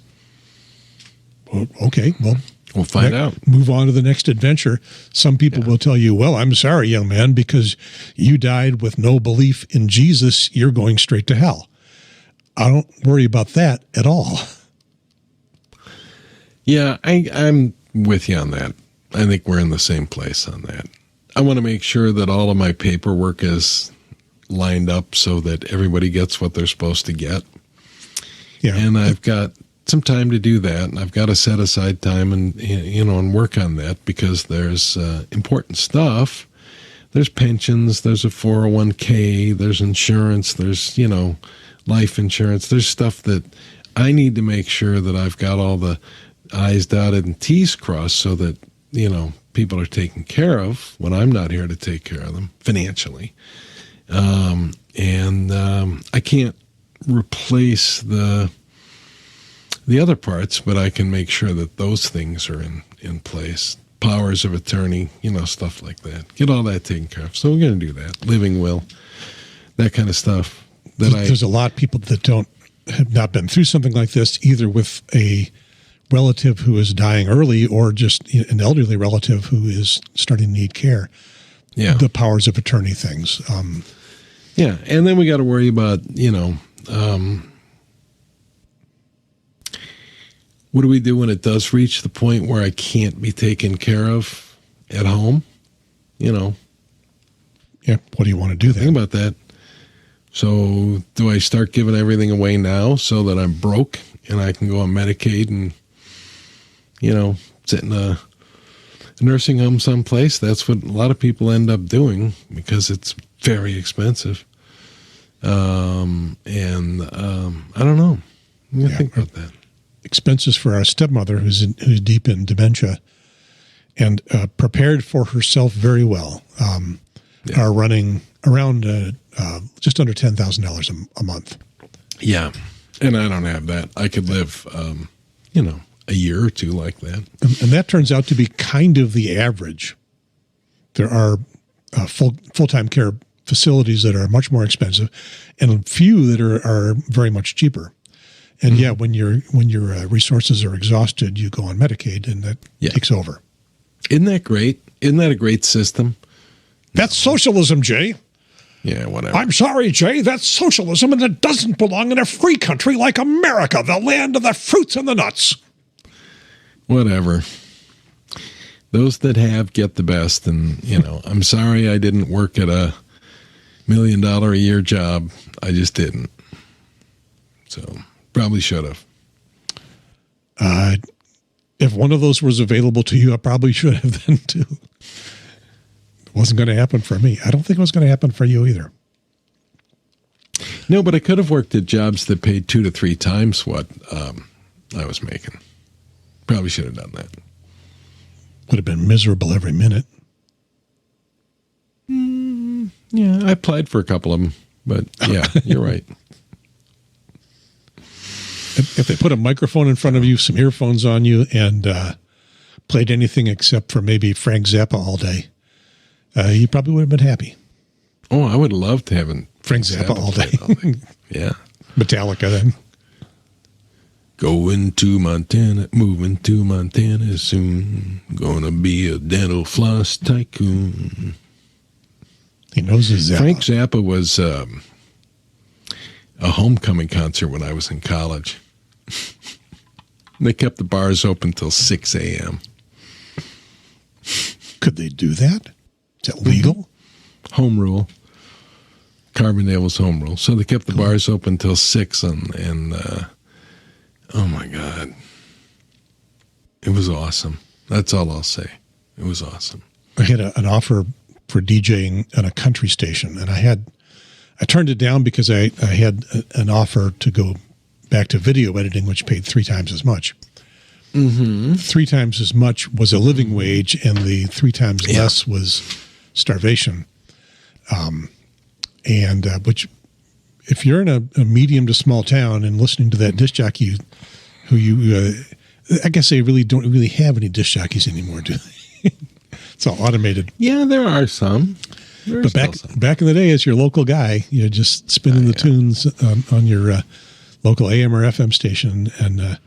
well, okay, well,
We'll find out.
Move on to the next adventure. Some people will tell you, well, I'm sorry, young man, because you died with no belief in Jesus. You're going straight to hell. I don't worry about that at all.
Yeah, I'm with you on that. I think we're in the same place on that. I want to make sure that all of my paperwork is lined up so that everybody gets what they're supposed to get. Yeah. And I've got some time to do that, and I've got to set aside time and work on that, because there's important stuff. There's pensions, there's a 401k, there's insurance, there's life insurance. There's stuff that I need to make sure that I've got all the I's dotted and T's crossed, so that people are taken care of when I'm not here to take care of them financially. I can't replace the other parts, but I can make sure that those things are in place. Powers of attorney, stuff like that. Get all that taken care of. So we're going to do that. Living will, that kind of stuff. There's a lot of people that have not been through something like this, either with a relative who is dying early or just an elderly relative who is starting to need care. Yeah. The powers of attorney things. Yeah. And then we got to worry about, what do we do when it does reach the point where I can't be taken care of at home? Yeah.
What do you want to do then?
Think about that. So do I start giving everything away now so that I'm broke and I can go on Medicaid and, sit in a nursing home someplace? That's what a lot of people end up doing, because it's very expensive. I don't know. I'm going to think about that.
Expenses for our stepmother, who's deep in dementia and prepared for herself very well, are running around just under $10,000 a month.
Yeah, and I don't have that. I could live, a year or two like that.
And that turns out to be kind of the average. There are full-time care facilities that are much more expensive, and a few that are very much cheaper. And when your resources are exhausted, you go on Medicaid, and that takes over.
Isn't that great? Isn't that a great system?
That's socialism, Jay.
Yeah, whatever.
I'm sorry, Jay. That's socialism, and it doesn't belong in a free country like America, the land of the fruits and the nuts.
Whatever. Those that have get the best, and I'm sorry I didn't work at a $1 million a year job. I just didn't. So. Probably should have.
If one of those was available to you, I probably should have then too. It wasn't going to happen for me. I don't think it was going to happen for you either.
No, but I could have worked at jobs that paid 2 to 3 times what I was making. Probably should have done that.
Would have been miserable every minute.
Yeah, I applied for a couple of them, but yeah, you're right.
If they put a microphone in front of you, some earphones on you, and played anything except for maybe Frank Zappa all day, you probably would have been happy.
Oh, I would love to have
Frank Zappa all day.
Yeah.
Metallica then.
Going to Montana, moving to Montana soon. Gonna be a dental floss tycoon.
He knows his Zappa.
Frank Zappa was a homecoming concert when I was in college. They kept the bars open till 6 a.m.
Could they do that? Is that legal?
Home rule. Carbondale was home rule. So they kept the bars open till 6, and oh my God. It was awesome. That's all I'll say. It was awesome.
I had an offer for DJing on a country station, and I turned it down because I had an offer to go back to video editing, which paid 3 times as much. Mm-hmm. 3 times as much was a living wage, and the 3 times less was starvation. Which, if you're in a medium to small town and listening to that disc jockey, I guess they really don't really have any disc jockeys anymore, do they? It's all automated.
Yeah, there are some.
But back in the day, as your local guy, you're just spinning the tunes on your local AM or FM station, and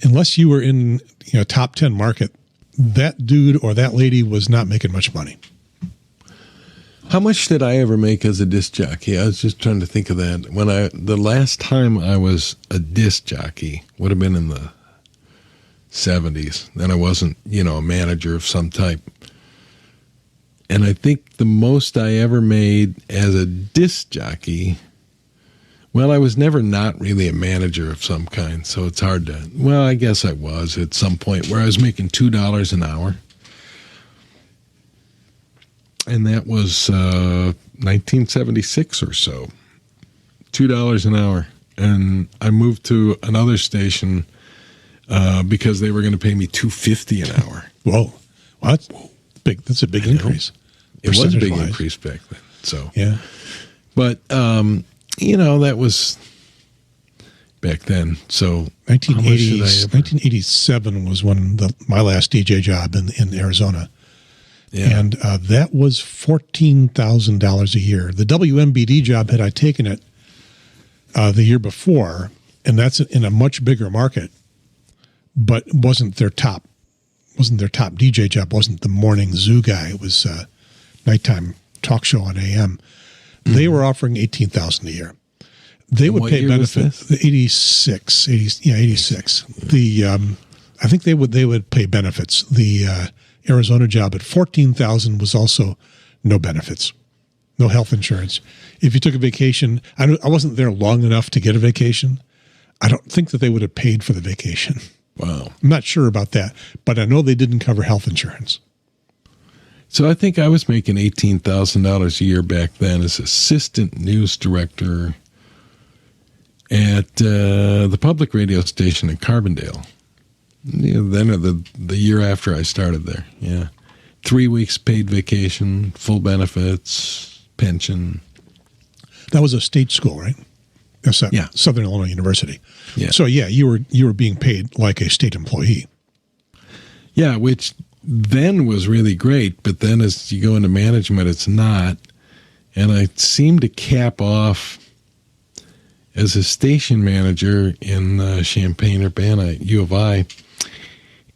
unless you were in top 10 market, that dude or that lady was not making much money.
How much did I ever make as a disc jockey? I was just trying to think of that. The last time I was a disc jockey would have been in the 70s. Then I wasn't, a manager of some type. And I think the most I ever made as a disc jockey, well, I was never not really a manager of some kind, so it's hard to, well, I guess I was at some point where I was making $2 an hour. And that was 1976 or so, $2 an hour. And I moved to another station because they were going to pay me $2.50 an hour.
Whoa, what? Big. That's a big increase.
It was a big increase back then. So
yeah,
but that was back then. So
1987 was when my last DJ job in Arizona. Yeah. And that was $14,000 a year. The WMBD job, had I taken it the year before, and that's in a much bigger market, but wasn't their top DJ job, wasn't the morning zoo guy. It was a nighttime talk show on AM. Mm-hmm. They were offering $18,000 a year. They would pay benefits. 86. I think they would pay benefits. The Arizona job at $14,000 was also no benefits, no health insurance. If you took a vacation, I wasn't there long enough to get a vacation. I don't think that they would have paid for the vacation.
Wow.
I'm not sure about that, but I know they didn't cover health insurance.
So I think I was making $18,000 a year back then as assistant news director at the public radio station in Carbondale. Then the year after I started there, 3 weeks paid vacation, full benefits, pension.
That was a state school, right? Yeah, Southern Illinois University.
Yeah.
So you were being paid like a state employee.
Yeah, which then was really great, but then as you go into management, it's not. And I seemed to cap off as a station manager in Champaign-Urbana at U of I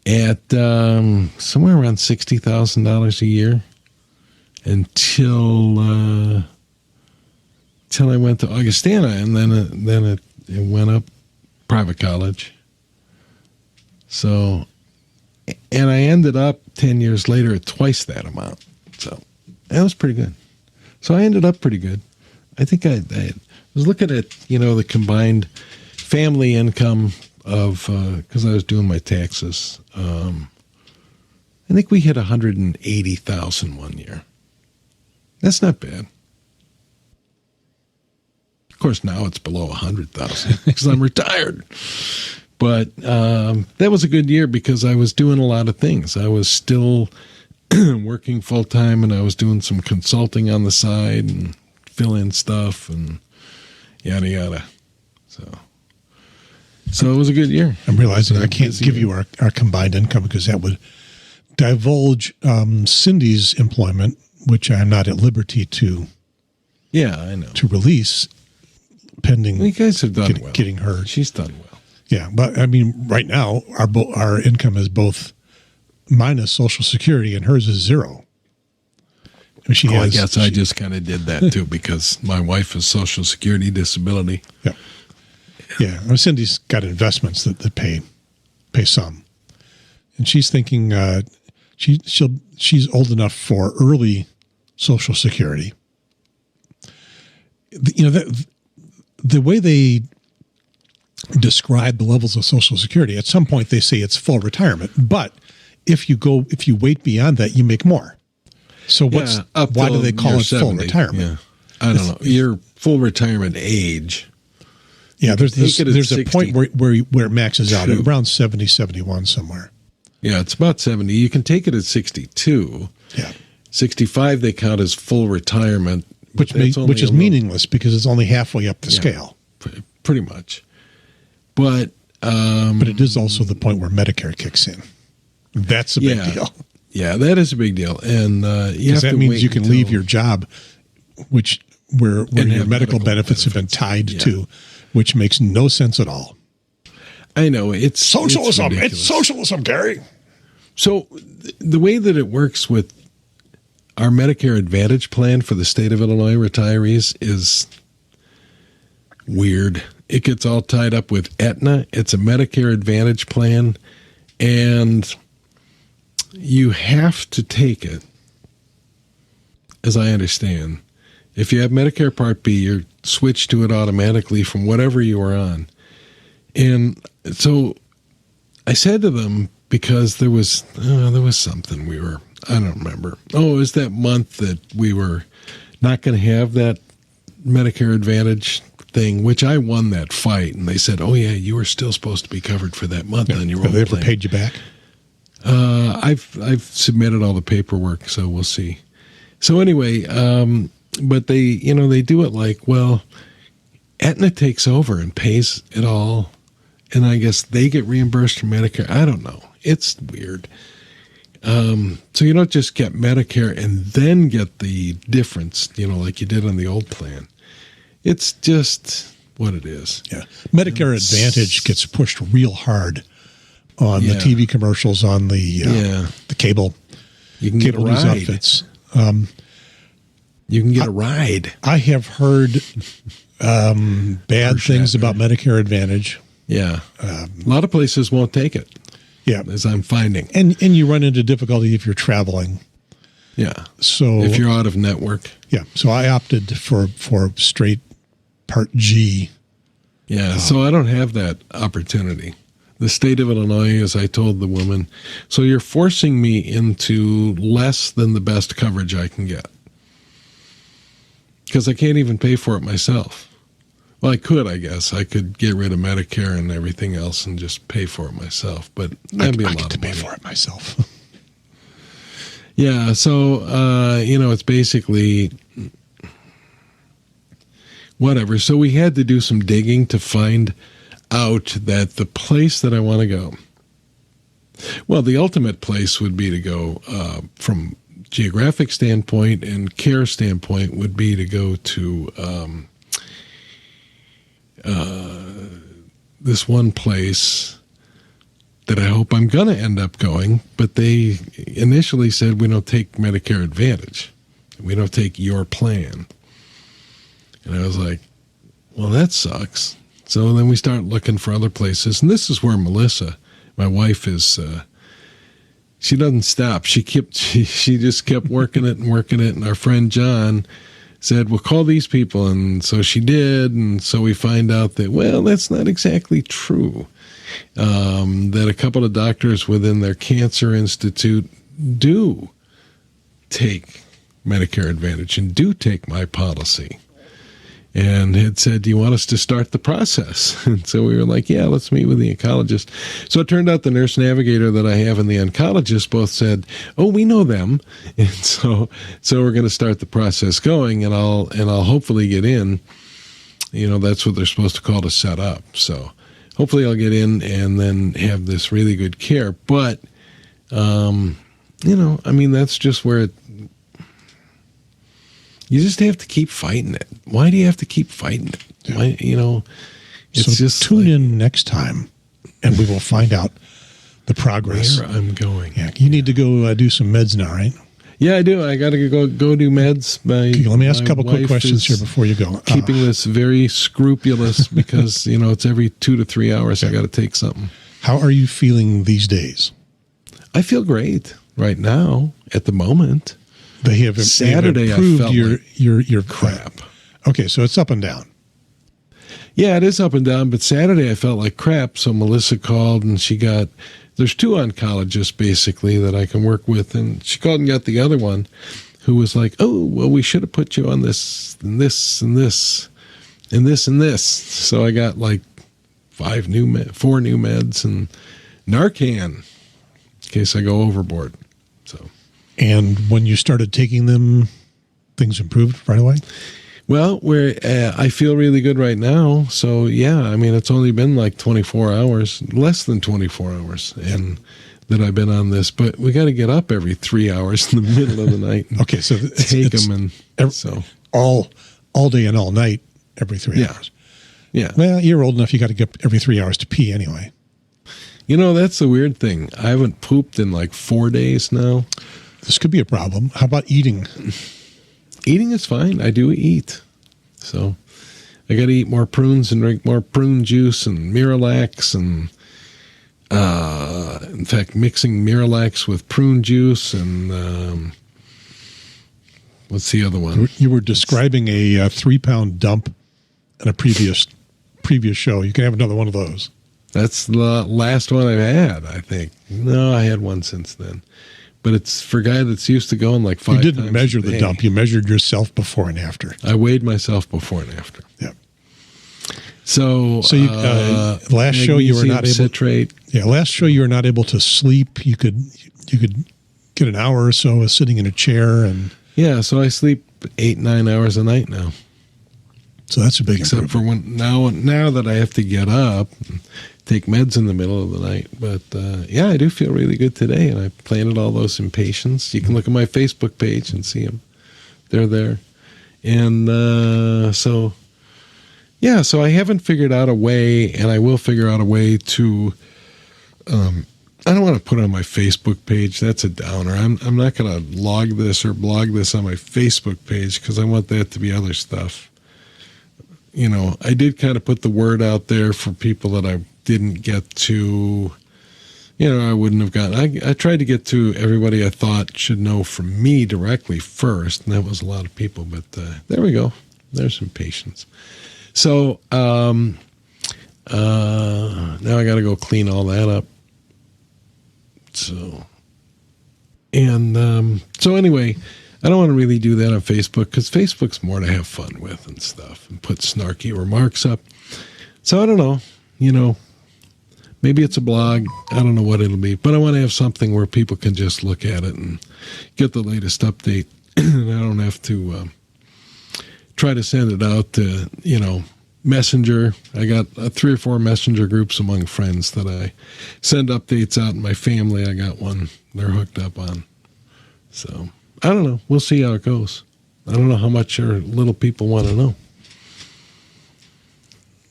at somewhere around $60,000 a year until I went to Augustana, and then it went up private college. So, and I ended up 10 years later at twice that amount. So that was pretty good. So I ended up pretty good. I think I was looking at, the combined family income of, because I was doing my taxes. I think we hit $180,000 one year. That's not bad. Of course, now it's below $100,000 because I'm retired. But that was a good year because I was doing a lot of things. I was still working full time, and I was doing some consulting on the side and fill in stuff and yada yada. So it was a good year.
I'm realizing I can't give you our combined income because that would divulge Cindy's employment, which I'm not at liberty to.
Yeah, I know.
To release, pending.
You guys have done well.
Getting her.
She's done well.
Yeah, but I mean, right now our income is both minus Social Security, and hers is zero.
I guess I just kind of did that too because my wife is Social Security disability.
Yeah. Yeah, Cindy's got investments that pay some, and she's thinking she's old enough for early Social Security. The way they describe the levels of Social Security, at some point they say it's full retirement, but if you wait beyond that, you make more. So why do they call it 70, full retirement?
Yeah. I don't know. Your full retirement age.
Yeah, there's a point where it maxes out at around 70, 71 somewhere.
Yeah, it's about 70. You can take it at 62.
Yeah.
65 they count as full retirement.
Which is meaningless because it's only halfway up the scale.
Pretty much. But
it is also the point where Medicare kicks in. That's a big deal.
Yeah, that is a big deal. And
that means you can leave your job, where your medical benefits have been tied to, which makes no sense at all.
I know it's
socialism.
It's
It's socialism, Gary.
So the way that it works with our Medicare Advantage plan for the state of Illinois retirees is weird. It gets all tied up with Aetna. It's a Medicare Advantage plan, and you have to take it, as I understand. If you have Medicare Part B, you're switched to it automatically from whatever you are on. And so I said to them, because there was something I don't remember. Oh, it was that month that we were not going to have that Medicare Advantage thing, which I won that fight. And they said, oh, yeah, you were still supposed to be covered for that month on your own
Have they ever
plan.
paid you back?
I've submitted all the paperwork, so we'll see. So anyway, but they do it like, well, Aetna takes over and pays it all, and I guess they get reimbursed from Medicare. I don't know. It's weird. So you don't just get Medicare and then get the difference, like you did on the old plan. It's just what it is.
Yeah. Medicare Advantage gets pushed real hard on the TV commercials, on the cable.
You can get a
news
ride.
outfits.
You can get a ride.
I have heard bad things about Medicare Advantage.
Yeah. A lot of places won't take it.
Yeah.
As I'm finding.
And you run into difficulty if you're traveling.
Yeah.
So
if you're out of network.
Yeah. So I opted for straight Part G.
Yeah. So I don't have that opportunity. The state of Illinois, as I told the woman, so you're forcing me into less than the best coverage I can get. Because I can't even pay for it myself. Well, I could, I guess. I could get rid of Medicare and everything else and just pay for it myself. But that'd be a lot of money.
I pay for it myself.
Yeah, so, it's basically whatever. So we had to do some digging to find out that the place that I want to go, well, the ultimate place would be to go from geographic standpoint and care standpoint would be to go to this one place that I hope I'm going to end up going, but they initially said we don't take Medicare Advantage. We don't take your plan. And I was like, well, that sucks. So then we start looking for other places. And this is where Melissa, my wife, is, she doesn't stop. She just kept working it. And our friend John said, well, call these people. And so she did. And so we find out that, well, that's not exactly true. That a couple of doctors within their cancer institute do take Medicare Advantage and do take my policy. And had said, do you want us to start the process? And so we were like, yeah, let's meet with the oncologist. So it turned out the nurse navigator that I have and the oncologist both said, oh, we know them. And so we're going to start the process going, and I'll hopefully get in. That's what they're supposed to call to set up. So hopefully I'll get in and then have this really good care. But, that's just where you just have to keep fighting it. Why do you have to keep fighting it?
Yeah.
Why, it's
so
just
tune in next time, and we will find out the progress.
Where I'm going.
Yeah, you need to go do some meds now, right?
Yeah, I do. I got to go do meds.
Okay, let me ask a couple quick questions here before you go.
Keeping this very scrupulous because, it's every 2 to 3 hours I got to take something.
How are you feeling these days?
I feel great right now at the moment.
They have
Saturday
improved
I felt
your
crap.
Okay, so it's up and down.
Yeah, it is up and down, but Saturday I felt like crap, so Melissa called and there's 2 oncologists basically that I can work with, and she called and got the other one who was like, oh, well, we should have put you on this and this and this and this and this. So I got like 4 new meds and Narcan in case I go overboard. So.
And when you started taking them, things improved right away?
Well, I feel really good right now. So, yeah, it's only been like 24 hours, less than 24 hours, and that I've been on this. But we got to get up every 3 hours in the middle of the night.
Okay, so
take them
all day and all night, every 3 hours.
Yeah.
Well, you're old enough. You got to get up every 3 hours to pee anyway.
You know, that's the weird thing. I haven't pooped in like 4 days now.
This could be a problem. How about eating?
Eating is fine. I do eat. So I got to eat more prunes and drink more prune juice and Miralax and, in fact, mixing Miralax with prune juice and, what's the other one?
You were describing a 3-pound dump in a previous show. You can have another one of those.
That's the last one I've had, I think. No, I had one since then. But it's for a guy that's used to going like 5 times a day.
You didn't measure the dump. You measured yourself before and after.
I weighed myself before and after.
Yeah.
So
you, last show you were not able.
Citrate.
Yeah, last show you were not able to sleep. You could get an hour or so of sitting in a chair and.
Yeah, so I sleep 8-9 hours a night now.
So that's a big
except for when now that I have to get up and take meds in the middle of the night. But yeah, I do feel really good today, and I planted all those in patience. You can look at my Facebook page and see them; they're there. And so I haven't figured out a way, and I will figure out a way to. I don't want to put it on my Facebook page. That's a downer. I'm not going to log this or blog this on my Facebook page because I want that to be other stuff. You know, I did kind of put the word out there for people that I didn't get to, you know, I wouldn't have gotten. I tried to get to everybody I thought should know from me directly first, and that was a lot of people. But there we go. There's some patience. So now I got to go clean all that up. So anyway, I don't want to really do that on Facebook because Facebook's more to have fun with and stuff and put snarky remarks up. So I don't know, you know, maybe it's a blog. I don't know what it'll be, but I want to have something where people can just look at it and get the latest update. And I don't have to try to send it out to, you know, Messenger. I got 3 or 4 Messenger groups among friends that I send updates out. In my family, I got one they're hooked up on. So I don't know. We'll see how it goes. I don't know how much your little people want to know.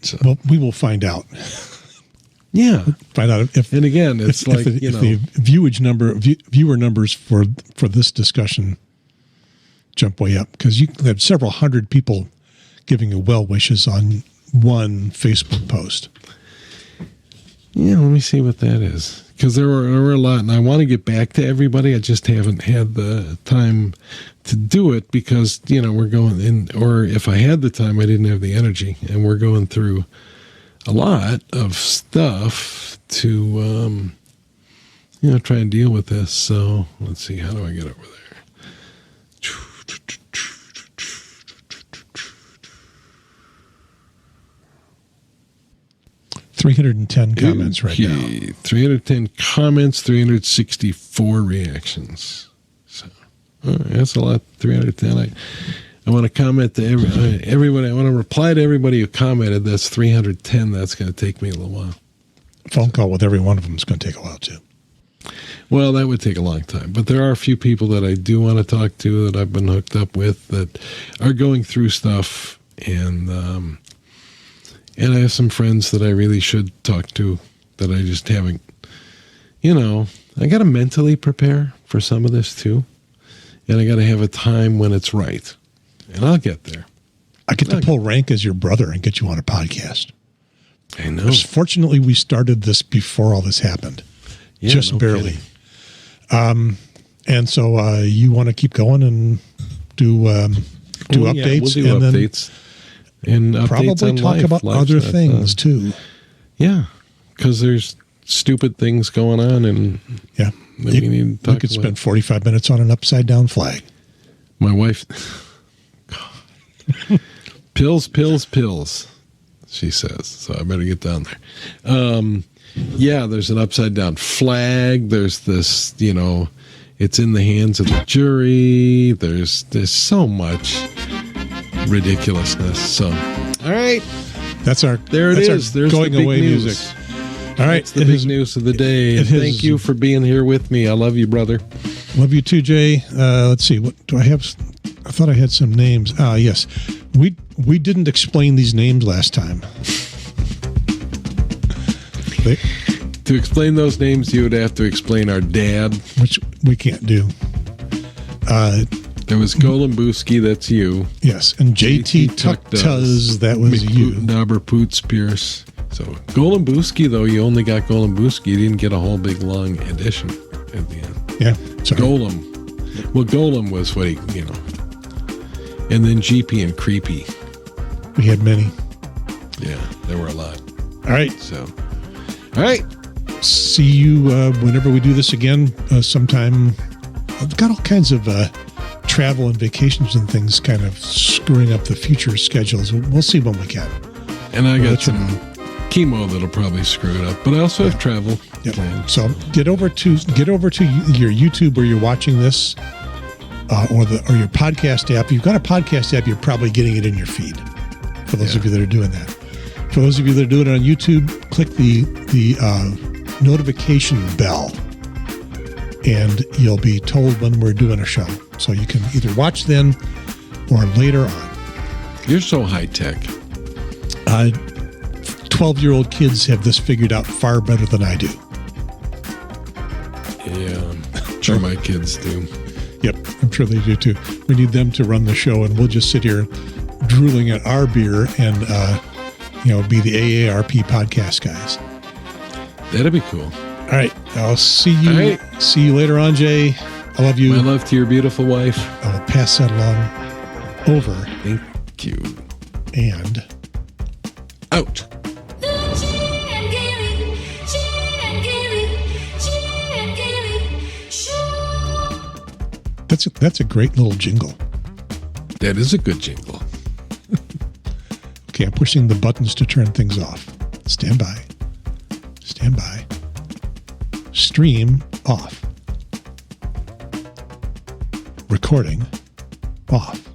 So.
Well, we will find out.
Yeah,
find out if. And again, it's like if the viewer numbers for this discussion jump way up because you have several hundred people giving you well wishes on one Facebook post.
Yeah, let me see what that is. Because there were a lot, and I want to get back to everybody. I just haven't had the time to do it because, you know, we're going in, or if I had the time, I didn't have the energy. And we're going through a lot of stuff to, you know, try and deal with this. So let's see, how do I get over there?
310 comments right now.
310 comments, 364 reactions. So that's a lot. 310. I want to comment to everybody. I want to reply to everybody who commented. That's 310. That's going to take me a little while.
Phone call with every one of them is going to take a while too.
Well, that would take a long time. But there are a few people that I do want to talk to that I've been hooked up with that are going through stuff, and I have some friends that I really should talk to that I just haven't. You know, I got to mentally prepare for some of this too. And I got to have a time when it's right. And I'll get there.
I get to pull rank as your brother and get you on a podcast.
I know.
Fortunately, we started this before all this happened. Yeah, just no barely. And so you want to keep going and do updates.
Yeah, we'll do updates. And
probably talk about other things too.
Yeah, because there's stupid things going on, and
yeah, you could spend 45 minutes on an upside down flag.
My wife, pills, she says. So I better get down there. Yeah, there's an upside down flag. There's this, you know, it's in the hands of the jury. There's so much ridiculousness. So, all right,
there's
There's
going
the big
away
news.
music. All right,
that's the big news of the day. And thank you for being here with me. I love you, brother.
Love you too, Jay. Let's see. What do I have? I thought I had some names. Yes, we didn't explain these names last time.
To explain those names, you would have to explain our dad.
Which we can't do.
There was Golembuski, that's you.
Yes, and JT Tuck-Tuz, that was you.
Dauber Poots Pierce. So Golembuski, though, you only got Golembuski. You didn't get a whole big long addition at the end.
Yeah, sorry.
Golem. Well, Golem was what he, And then GP and Creepy.
We had many.
Yeah, there were a lot.
All right.
So, all right.
See you whenever we do this again sometime. I've got all kinds of travel and vacations and things kind of screwing up the future schedules. We'll see when we can.
And I got some chemo that'll probably screw it up, but I also have travel planned.
So get over to your YouTube where you're watching this, or your podcast app. If you've got a podcast app, you're probably getting it in your feed. For those of you that are doing that. For those of you that are doing it on YouTube, click the notification bell, and you'll be told when we're doing a show. So you can either watch then or later on.
You're so high tech.
12-year-old kids have this figured out far better than I do.
Yeah, I'm sure my kids do.
Yep, I'm sure they do too. We need them to run the show, and we'll just sit here drooling at our beer and be the AARP podcast guys.
That'd be cool.
All right, I'll see you. See you later on, Jay. I love you.
My love to your beautiful wife.
I will pass that along. Over.
Thank you.
And
out.
That's a great little jingle.
That is a good jingle.
Okay, I'm pushing the buttons to turn things off. Stand by. Stand by. Stream off. Recording off.